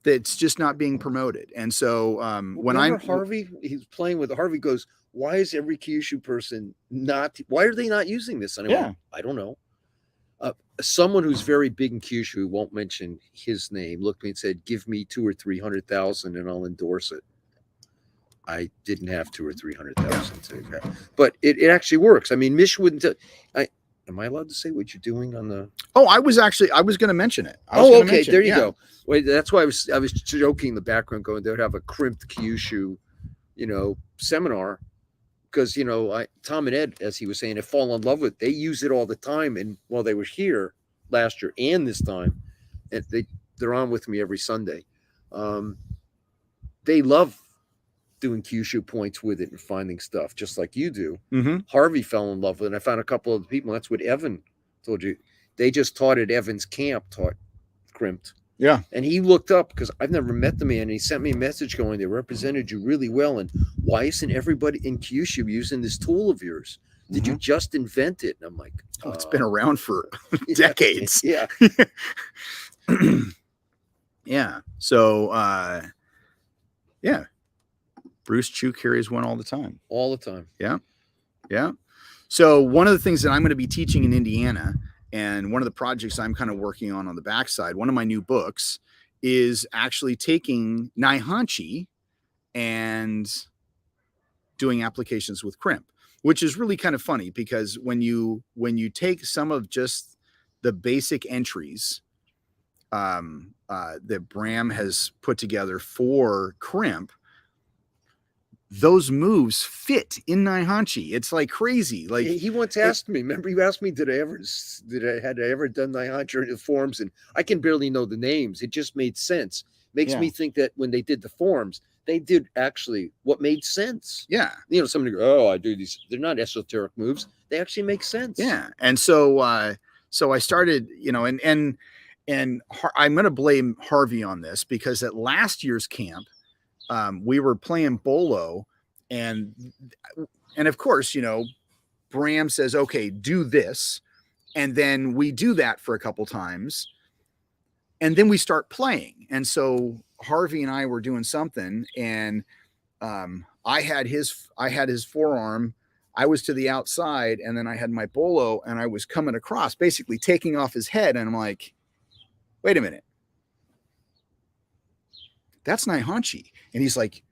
That's just not being promoted. And so Remember Harvey, he's playing with Harvey goes, why is every Kyushu person why are they not using this? And I went, I don't know. Someone who's very big in Kyushu, who won't mention his name, looked at me and said, give me 200,000 or 300,000 and I'll endorse it. I didn't have 200,000 or 300,000 to, but it actually works. I mean, Mish wouldn't am I allowed to say what you're doing on the? Oh, I was going to mention it. Okay. There you go. Wait, that's why I was joking in the background going, they would have a crimped Kyushu, seminar. Because, Tom and Ed, as he was saying, have fallen in love with it. They use it all the time. And while they were here last year and this time, and they're on with me every Sunday. They love doing Kyushu points with it and finding stuff just like you do. Mm-hmm. Harvey fell in love with it. And I found a couple of people. That's what Evan told you. They just taught at Evan's camp, taught crimped. Yeah. And he looked up because I've never met the man. And he sent me a message going, they represented you really well. And why isn't everybody in Kyushu using this tool of yours? Did you just invent it? And I'm like, oh, it's been around for decades. Yeah. Yeah. So, yeah. Bruce Chu carries one all the time. All the time. Yeah. Yeah. So one of the things that I'm going to be teaching in Indiana, and one of the projects I'm kind of working on the backside, one of my new books is actually taking Naihanchi and doing applications with Crimp, which is really kind of funny because when you take some of just the basic entries that Bram has put together for Crimp, those moves fit in Naihanchi. It's like crazy. Like he once asked me, remember you asked me, had I ever done Naihanchi in the forms? And I can barely know the names. It just made sense. Makes me think that when they did the forms, they did actually what made sense. Yeah. Somebody go, oh, I do these. They're not esoteric moves. They actually make sense. Yeah. And so I started, and I'm going to blame Harvey on this because at last year's camp, we were playing Bolo, and of course, Bram says, okay, do this. And then we do that for a couple times. And then we start playing. And so Harvey and I were doing something, and I had his forearm. I was to the outside, and then I had my Bolo, and I was coming across, basically taking off his head. And I'm like, wait a minute. That's Naihanchi. And he's like,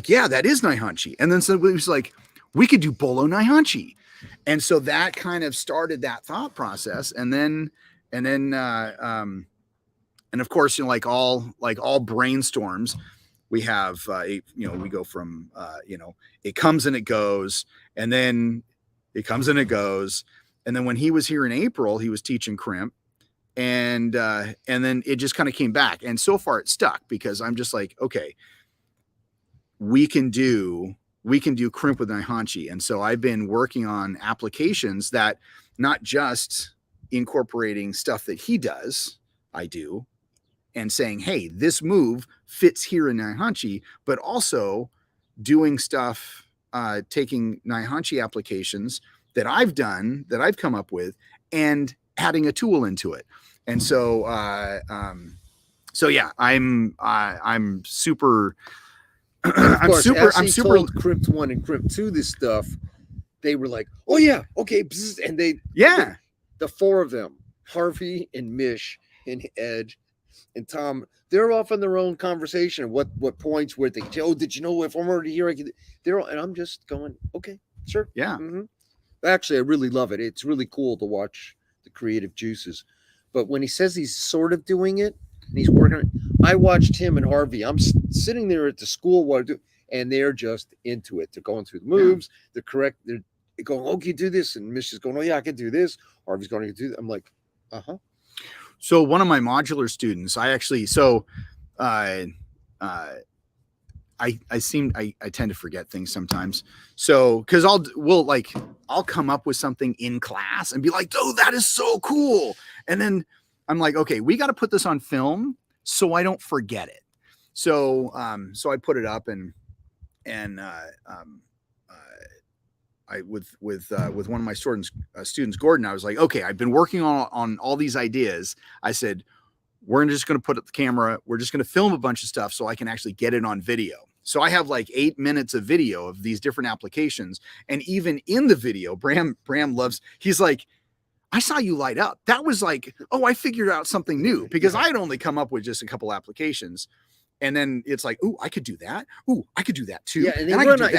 yeah, that is Naihanchi. And then so he was like, we could do Bolo Naihanchi. And so that kind of started that thought process. And then of course, like all brainstorms, we have, we go from, it comes and it goes, and then it comes and it goes. And then when he was here in April, he was teaching Crimp, and then it just kind of came back, and so far it's stuck because I'm just like, okay, we can do crimp with Naihanchi. And so I've been working on applications that not just incorporating stuff that he does, I do, and saying, hey, this move fits here in Naihanchi, but also doing stuff, taking Naihanchi applications that I've done, that I've come up with, and adding a tool into it. And so, so yeah, I'm super, I'm super told Crimp 1 and Crimp 2 this stuff. They were like, oh yeah, okay. And the four of them, Harvey and Mish and Ed and Tom, they're off in their own conversation. What points where they, oh, did you know if I'm already here, I could, they're all, and I'm just going, okay, sure. Yeah. Mm-hmm. Actually, I really love it. It's really cool to watch the creative juices. But when he says he's sort of doing it and he's working on it, I watched him and Harvey. I'm sitting there at the school while I do, and they're just into it. They're going through the moves. Yeah. They're correct. They're going, oh, you do this. And Mish is going, oh, yeah, I can do this. Harvey's going to do that. I'm like, uh-huh. So one of my modular students, I tend to forget things sometimes. So, cause I'll come up with something in class and be like, oh, that is so cool. And then I'm like, okay, we got to put this on film so I don't forget it. So, so I put it up and I with one of my students, Gordon, I was like, okay, I've been working on all these ideas. I said, we're just going to put up the camera. We're just going to film a bunch of stuff so I can actually get it on video. So I have like 8 minutes of video of these different applications. And even in the video, Bram loves, he's like, I saw you light up. That was like, oh, I figured out something new, because I had only come up with just a couple applications. And then it's like, ooh, I could do that. Ooh, I could do that too. Yeah, and he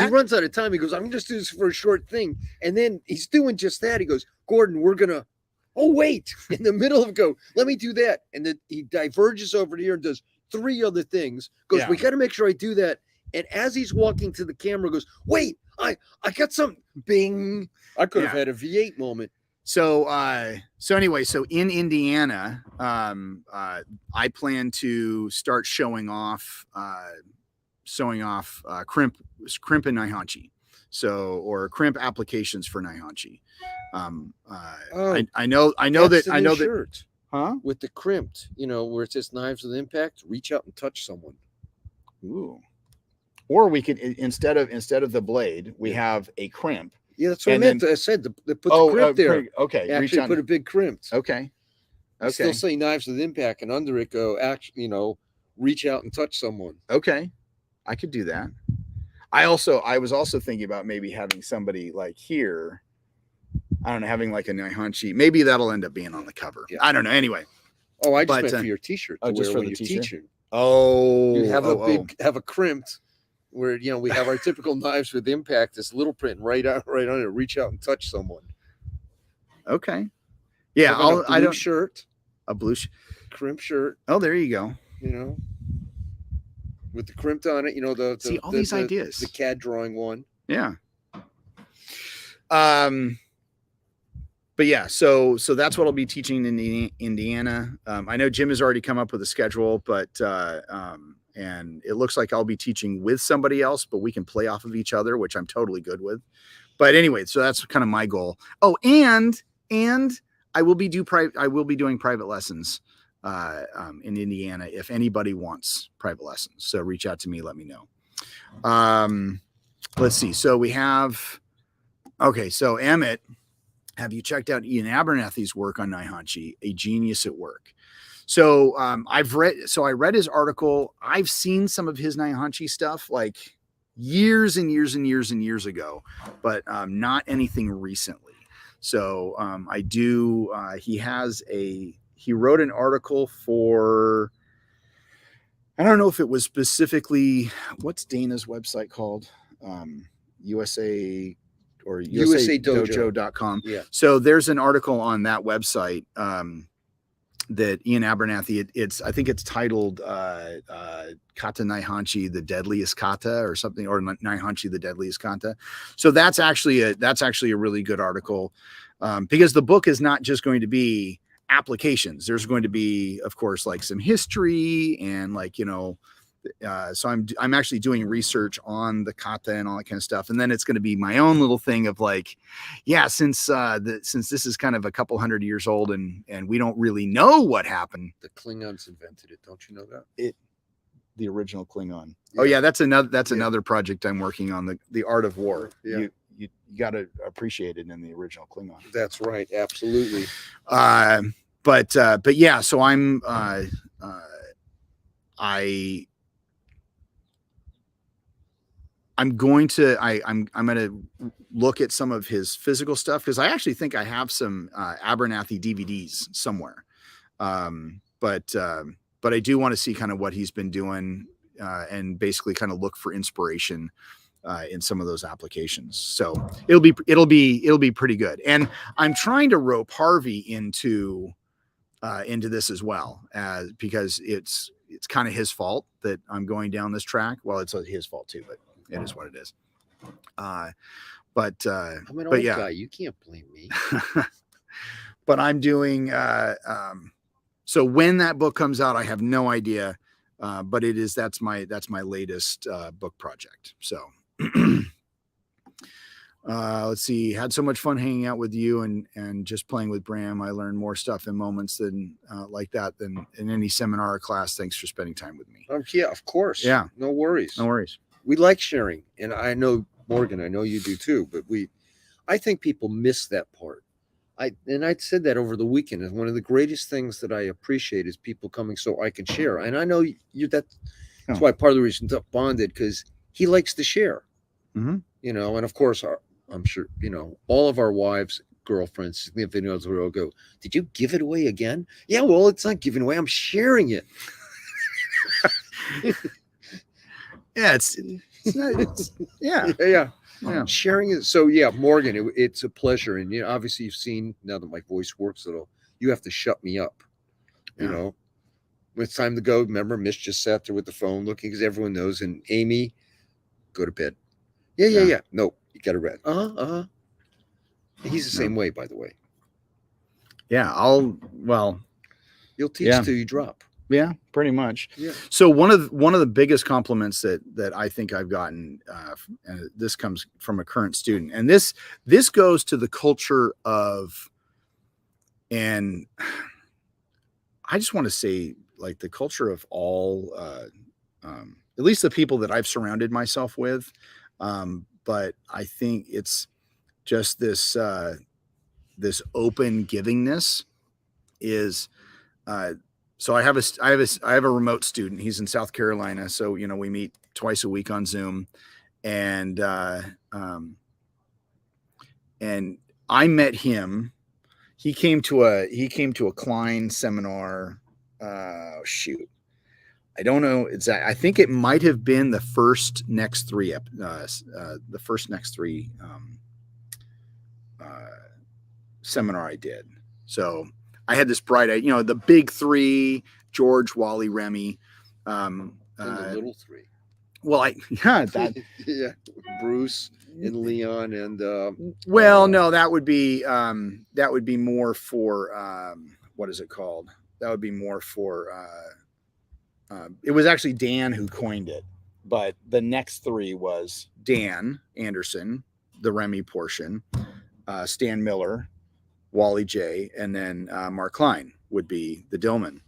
runs out of time. He goes, I'm just doing this for a short thing. And then he's doing just that. He goes, Gordon, we're going to, oh, wait, in the middle of go, let me do that. And then he diverges over here and does 3 other things. Goes, we got to make sure I do that. And as he's walking to the camera, goes, wait, I got something. Bing. I could have had a V8 moment. So, so anyway, so in Indiana, I plan to start showing off crimp and Naihanchi. So, or crimp applications for Naihanchi. I know that shirt, with the crimped, where it says knives with impact, reach out and touch someone. Ooh. Or we could, instead of the blade, we have a crimp. Yeah, that's what I meant. I said to put the crimp there. Okay, actually put a big crimp. Okay. Still say knives with impact, and under it go, reach out and touch someone. Okay, I could do that. I was also thinking about maybe having somebody like here. I don't know, having like a Naihanchi. Maybe that'll end up being on the cover. Yeah. I don't know. Anyway. Oh, I just meant for your T-shirt. Oh, just for the T-shirt. Teaching. Oh, you have have a crimped. Where we have our typical knives with impact, this little print right on it, reach out and touch someone. Okay. Yeah, a blue shirt. Crimp shirt. Oh, there you go. With the crimped on it, these ideas. The CAD drawing one. Yeah. But yeah, so that's what I'll be teaching in Indiana. I know Jim has already come up with a schedule, but and it looks like I'll be teaching with somebody else, but we can play off of each other, which I'm totally good with. But anyway, so that's kind of my goal. Oh, and I will be doing private lessons in Indiana if anybody wants private lessons. So reach out to me, let me know. Let's see. So we have, okay, so Emmett, have you checked out Ian Abernathy's work on Naihanchi, A Genius at Work? So I read his article. I've seen some of his Naihanchi stuff like years and years and years and years ago, but not anything recently. So I do, he wrote an article for, I don't know if it was specifically, what's Dana's website called? USA or USAdojo.com. Yeah. So there's an article on that website that Ian Abernathy, I think it's titled Kata Naihanchi, the Deadliest Kata or something, or Naihanchi, the Deadliest Kata. So that's actually a really good article because the book is not just going to be applications. There's going to be, of course, like some history and like, so I'm actually doing research on the kata and all that kind of stuff. And then it's going to be my own little thing of like, yeah, since this is kind of a couple hundred years old and we don't really know what happened. The Klingons invented it. Don't you know that? The original Klingon. Yeah. Oh yeah, that's another project I'm working on, the Art of War. Yeah. You got to appreciate it in the original Klingon. That's right. Absolutely. But yeah, so I'm going to look at some of his physical stuff because I actually think I have some Abernathy DVDs somewhere. But I do want to see kind of what he's been doing and basically kind of look for inspiration in some of those applications. So it'll be pretty good. And I'm trying to rope Harvey into this as well, because it's kind of his fault that I'm going down this track. Well, it's his fault too, but it is what it is. I'm an old guy. You can't blame me. But I'm doing. So when that book comes out, I have no idea. But that's my latest book project. So let's see. Had so much fun hanging out with you and just playing with Bram. I learned more stuff in moments than like that than in any seminar or class. Thanks for spending time with me. Yeah, of course. Yeah. No worries. No worries. We like sharing, and I know, Morgan, I know you do too, but I think people miss that part. I said that over the weekend, and one of the greatest things that I appreciate is people coming so I can share. And I know that's why part of the reason Duck bonded, because he likes to share, and of course, I'm sure, all of our wives, girlfriends, significant others will go, did you give it away again? Yeah, well, it's not giving away. I'm sharing it. Yeah, yeah. Sharing it. So yeah, Morgan, it's a pleasure. And obviously you've seen now that my voice works a little, you have to shut me up. When it's time to go, remember, Miss just sat there with the phone looking, because everyone knows. And Amy, go to bed. Yeah. No, you got to read. He's the same way, by the way. Yeah, You'll teach till you drop. Yeah, pretty much. Yeah. So one of the biggest compliments that I think I've gotten, and this comes from a current student, and this goes to the culture of, and I just want to say, like, the culture of all, at least the people that I've surrounded myself with, but I think it's just this open givingness is. So I have a remote student. He's in South Carolina. So, we meet twice a week on Zoom, and I met him. He came to a Klein seminar. I don't know exactly. I think it might have been the first Next 3 seminar I did. So I had this bright idea, the big three: George, Wally, Remy. And the little three. Well, yeah, Bruce and Leon and. No, that would be more for what is it called? That would be more for. It was actually Dan who coined it, but the next three was Dan Anderson, the Remy portion, Stan Miller, Wally J, and then Mark Klein would be the Dillman.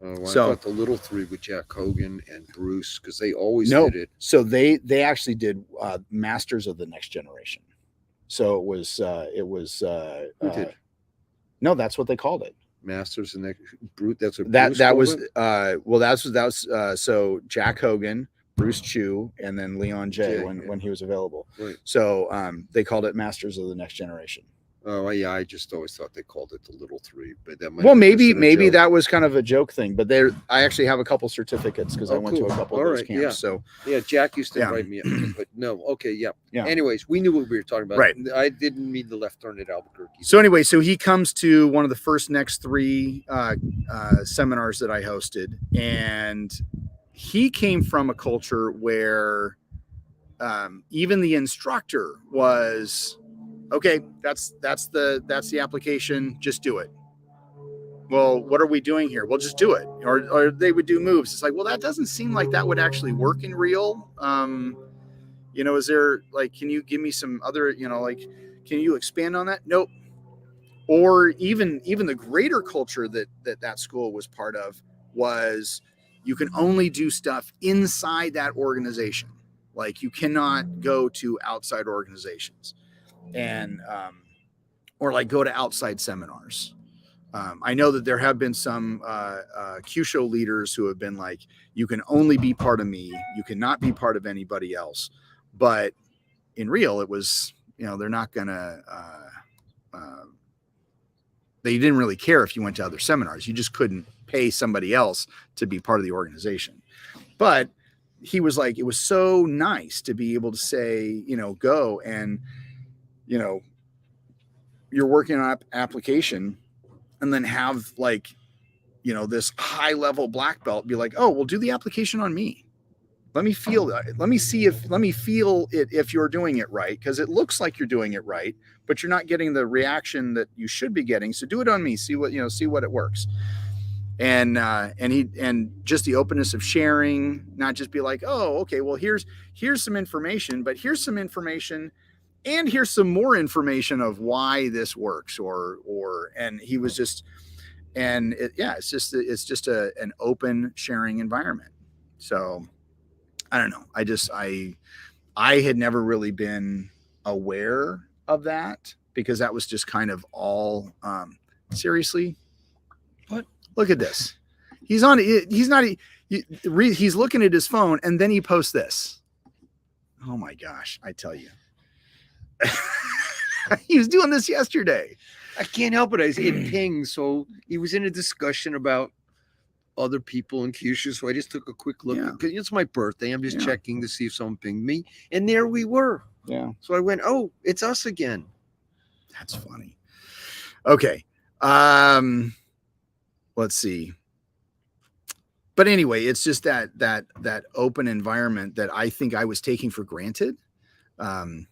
I thought the little three with Jack Hogan and Bruce, because they always did it. So they actually did Masters of the Next Generation. So it was Who did? No, that's what they called it. Masters and Bruce. That's what that Bruce that called was it? that was so Jack Hogan, Bruce Chu, and then Leon J when he was available. Right. So they called it Masters of the Next Generation. Oh yeah, I just always thought they called it the little three, but that might. Well, maybe that was kind of a joke thing, but I actually have a couple certificates because I went to a couple of those camps. Yeah. So yeah, Jack used to invite me up, but no, okay, yeah. Yeah. Anyways, we knew what we were talking about. Right. I didn't mean the left turn at Albuquerque. So anyway, so he comes to one of the first Next 3 seminars that I hosted, and he came from a culture where even the instructor was, okay, that's the application, just do it. well, what are we doing here? We'll just do it. Or they would do moves. It's like, well, that doesn't seem like that would actually work in real. Is there like, can you give me some other, can you expand on that? Nope. Or even the greater culture that school was part of was you can only do stuff inside that organization. Like you cannot go to outside organizations and or like go to outside seminars. I know that there have been some QSHO leaders who have been like, you can only be part of me. You cannot be part of anybody else. But in real, it was, they're not going to, they didn't really care if you went to other seminars. You just couldn't pay somebody else to be part of the organization. But he was like, it was so nice to be able to say, go and, you're working on application and then have like, this high level black belt be like, oh, well, do the application on me. Let me feel that. Let me feel it if you're doing it right. Cause it looks like you're doing it right, but you're not getting the reaction that you should be getting. So do it on me. See what it works. And just the openness of sharing, not just be like, oh, okay, well, here's some information, but here's some information and here's some more information of why this works and he was just, and it's just an open sharing environment. So I don't know. I had never really been aware of that because that was just kind of all, seriously. What? Look at this. He's looking at his phone and then he posts this. Oh my gosh. I tell you, he was doing this yesterday. I can't help it. It pinged. So he was in a discussion about other people in Kyushu. So I just took a quick look. Yeah. It's my birthday. I'm just checking to see if someone pinged me. And there we were. Yeah. So I went, oh, it's us again. That's funny. Okay. Let's see. But anyway, it's just that open environment that I think I was taking for granted. I'll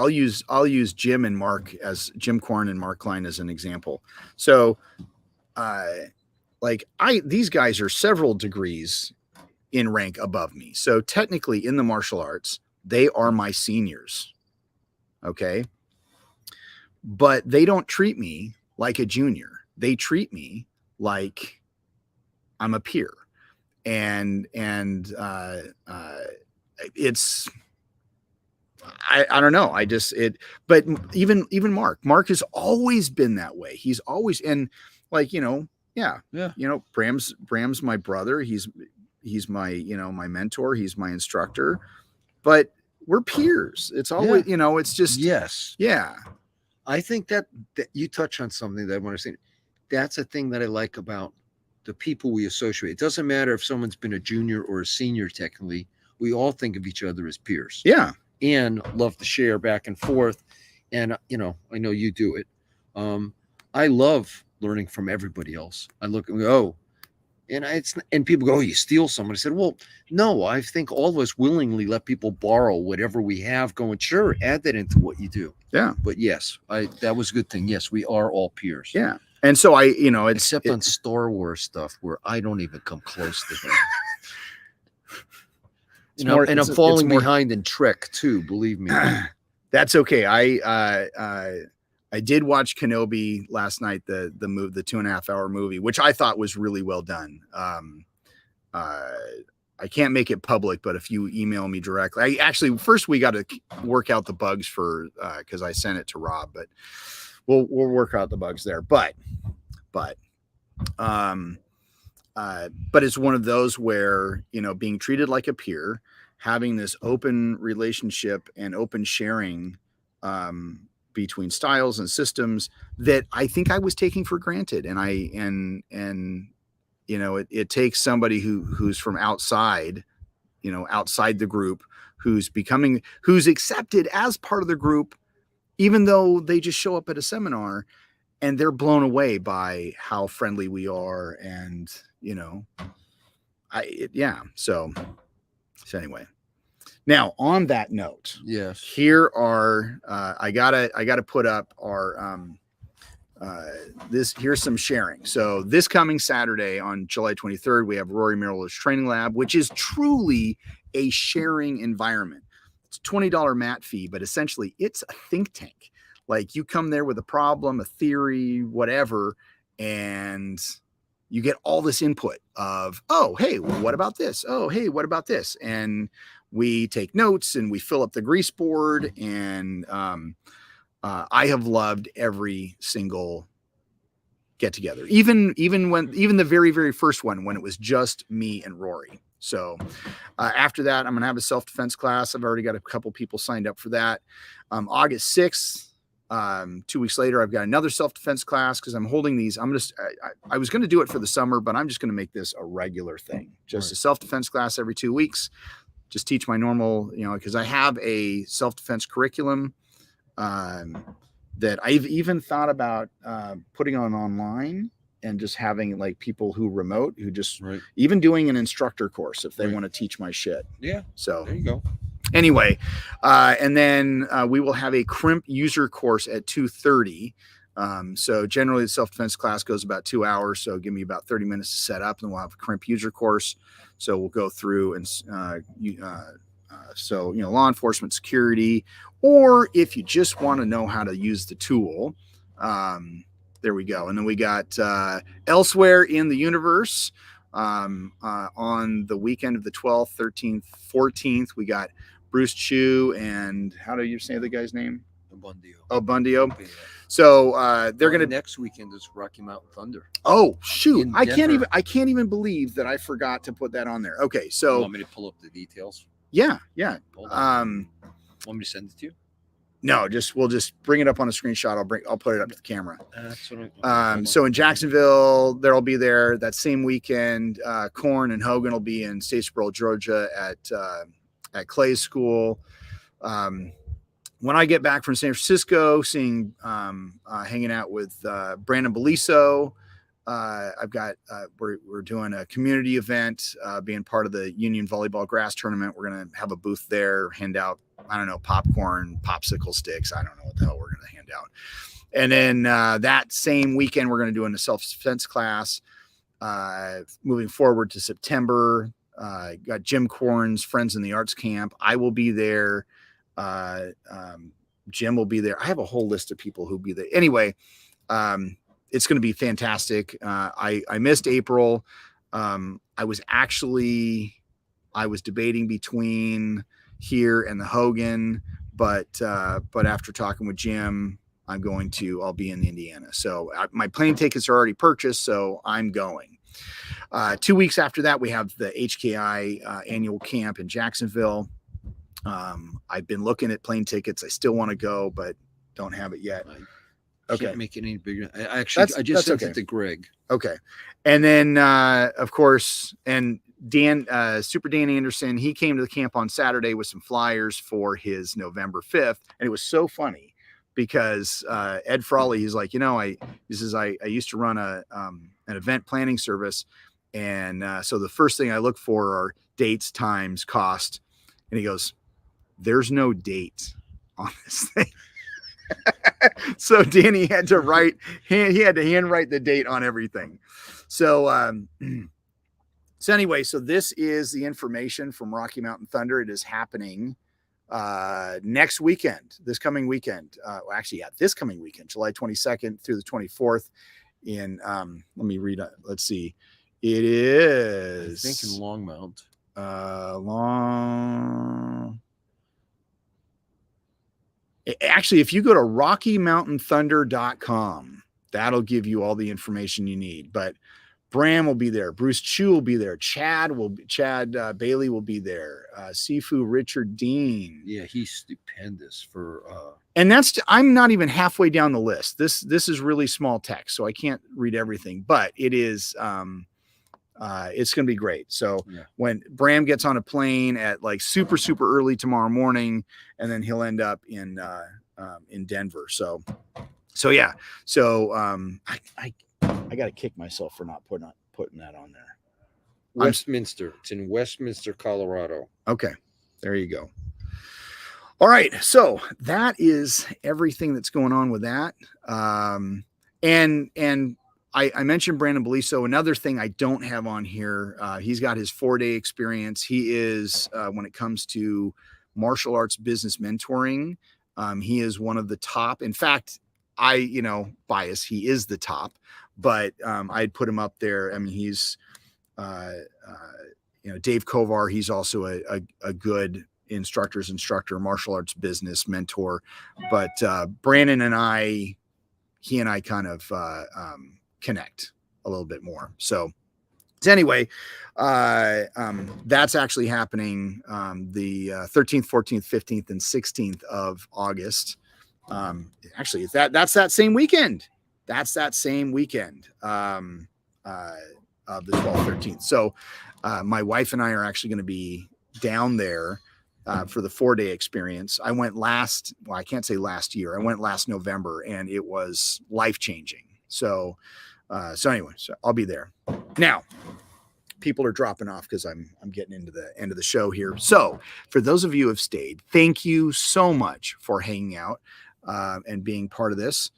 use Jim and Mark as Jim Korn and Mark Klein as an example. So, these guys are several degrees in rank above me. So technically in the martial arts, they are my seniors. Okay. But they don't treat me like a junior. They treat me like I'm a peer. And it's, I don't know. But even Mark has always been that way. He's always, and like, Bram's my brother. He's my, my mentor. He's my instructor, but we're peers. It's always, it's just, yes. Yeah. I think that you touch on something that I want to say. That's a thing that I like about the people we associate. It doesn't matter if someone's been a junior or a senior, technically, we all think of each other as peers. Yeah. And love to share back and forth. And, I know you do it. I love learning from everybody else. I look and go, and people go, oh, you steal someone. I said, well, no, I think all of us willingly let people borrow whatever we have going. Sure, add that into what you do. Yeah. But yes, that was a good thing. Yes, we are all peers. Yeah. And so except on Star Wars stuff where I don't even come close to that. I'm falling behind in Trek too, believe me. That's okay. I did watch Kenobi last night, the 2.5 hour movie, which I thought was really well done. I can't make it public, but if you email me directly, first we got to work out the bugs cause I sent it to Rob, but we'll work out the bugs there. But it's one of those where, being treated like a peer, having this open relationship and open sharing, between styles and systems that I think I was taking for granted. And it takes somebody who's from outside, outside the group, who's accepted as part of the group, even though they just show up at a seminar and they're blown away by how friendly we are. And, so anyway, Now, on that note, Yes. here are I gotta put up our here's some sharing. So this coming Saturday on July 23rd, we have Rory Miller's Training Lab, which is truly a sharing environment. It's a $20 mat fee, but essentially it's a think tank. Like you come there with a problem, a theory, whatever, and you get all this input of, oh, hey, what about this? Oh, hey, what about this? And we take notes and we fill up the grease board. And I have loved every single get together, even the very, very first one when it was just me and Rory. So after that, I'm going to have a self-defense class. I've already got a couple people signed up for that. August 6th. 2 weeks later, I've got another self-defense class because I'm holding these. I was going to do it for the summer, but I'm just going to make this a regular thing. Just a self-defense class every 2 weeks. Just teach my normal, because I have a self-defense curriculum that I've even thought about putting on online and just having like people who remote, who just even doing an instructor course if they want to teach my shit. Yeah. So there you go. Anyway, and then we will have a crimp user course at 2:30. So generally the self-defense class goes about 2 hours. So give me about 30 minutes to set up, and we'll have a crimp user course. So we'll go through and so, law enforcement, security, or if you just want to know how to use the tool, there we go. And then we got Elsewhere in the Universe on the weekend of the 12th, 13th, 14th. We got Bruce Chu and how do you say the guy's name? Bundio. Yeah. So they're going to next weekend is Rocky Mountain Thunder. Oh shoot! I can't even believe that I forgot to put that on there. Okay, so you want me to pull up the details? Yeah. Want me to send it to you? No, we'll just bring it up on a screenshot. I'll put it up to the camera. That's what so in Jacksonville, they'll be there that same weekend. Korn and Hogan will be in Statesboro, Georgia at Clay's school. When I get back from San Francisco, hanging out with Brandon Beliso, I've got we're doing a community event, being part of the Union Volleyball Grass Tournament. We're gonna have a booth there, hand out popcorn, popsicle sticks. I don't know what the hell we're gonna hand out. And then that same weekend, we're gonna do a self-defense class. Moving forward to September, got Jim Corn's Friends in the Arts Camp. I will be there. Jim will be there. I have a whole list of people who'll be there. Anyway, it's going to be fantastic. I missed April. I was debating between here and the Hogan, but after talking with Jim, I'll be in Indiana. So my plane tickets are already purchased, so I'm going. 2 weeks after that, we have the HKI annual camp in Jacksonville. I've been looking at plane tickets. I still want to go, but don't have it yet. Okay. Can't make it any bigger. I just sent it to Greg. Okay. And then, of course, and Super Dan Anderson, he came to the camp on Saturday with some flyers for his November 5th. And it was so funny because Ed Frawley, he's like, I used to run an event planning service. And so the first thing I look for are dates, times, cost. And he goes, there's no date on this thing. So Danny had to handwrite the date on everything. So anyway, so this is the information from Rocky Mountain Thunder. It is happening next weekend, this coming weekend. This coming weekend, July 22nd through the 24th in, let me read it. Let's see. It is, I think in Longmount. Actually, if you go to RockyMountainThunder.com, that'll give you all the information you need. But Bram will be there. Bruce Chu will be there. Chad Bailey will be there. Sifu Richard Dean. Yeah, he's stupendous for. And I'm not even halfway down the list. This is really small text, so I can't read everything. But it is. It's going to be great. So when Bram gets on a plane at like super, super early tomorrow morning, and then he'll end up in Denver. So yeah. So I got to kick myself for not putting that on there. Westminster. It's in Westminster, Colorado. Okay. There you go. All right. So that is everything that's going on with that. And I mentioned Brandon Beliso. Another thing I don't have on here, he's got his 4-day experience. He is, when it comes to martial arts business mentoring, he is one of the top. In fact, bias, he is the top, but I'd put him up there. I mean, he's, Dave Kovar, he's also a good instructor, martial arts business mentor. But Brandon and he and I kind of connect a little bit more. So anyway, that's actually happening the 13th, 14th, 15th, and 16th of August. Actually, that's that same weekend. That's that same weekend of the 12th, 13th. So my wife and I are actually going to be down there for the 4-day experience. I went I can't say last year. I went last November, and it was life-changing. So anyway, I'll be there. Now, people are dropping off because I'm getting into the end of the show here. So for those of you who have stayed, thank you so much for hanging out and being part of this.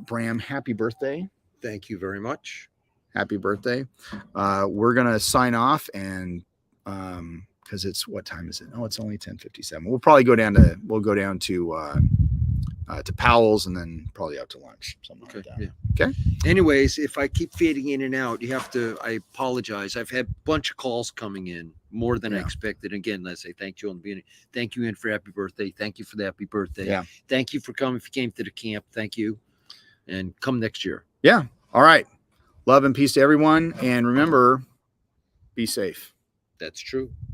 Bram, happy birthday. Thank you very much. Happy birthday. We're going to sign off, and because what time is it? Oh, it's only 10:57. We'll probably go down to Powell's and then probably out to lunch. Something like that. Yeah. Okay. Anyways, if I keep fading in and out, I apologize. I've had a bunch of calls coming in, more than I expected. Again, let's say thank you on the beginning. Thank you, Ian, for happy birthday. Thank you for the happy birthday. Yeah. Thank you for coming. If you came to the camp, thank you. And come next year. Yeah. All right. Love and peace to everyone. And remember, be safe. That's true.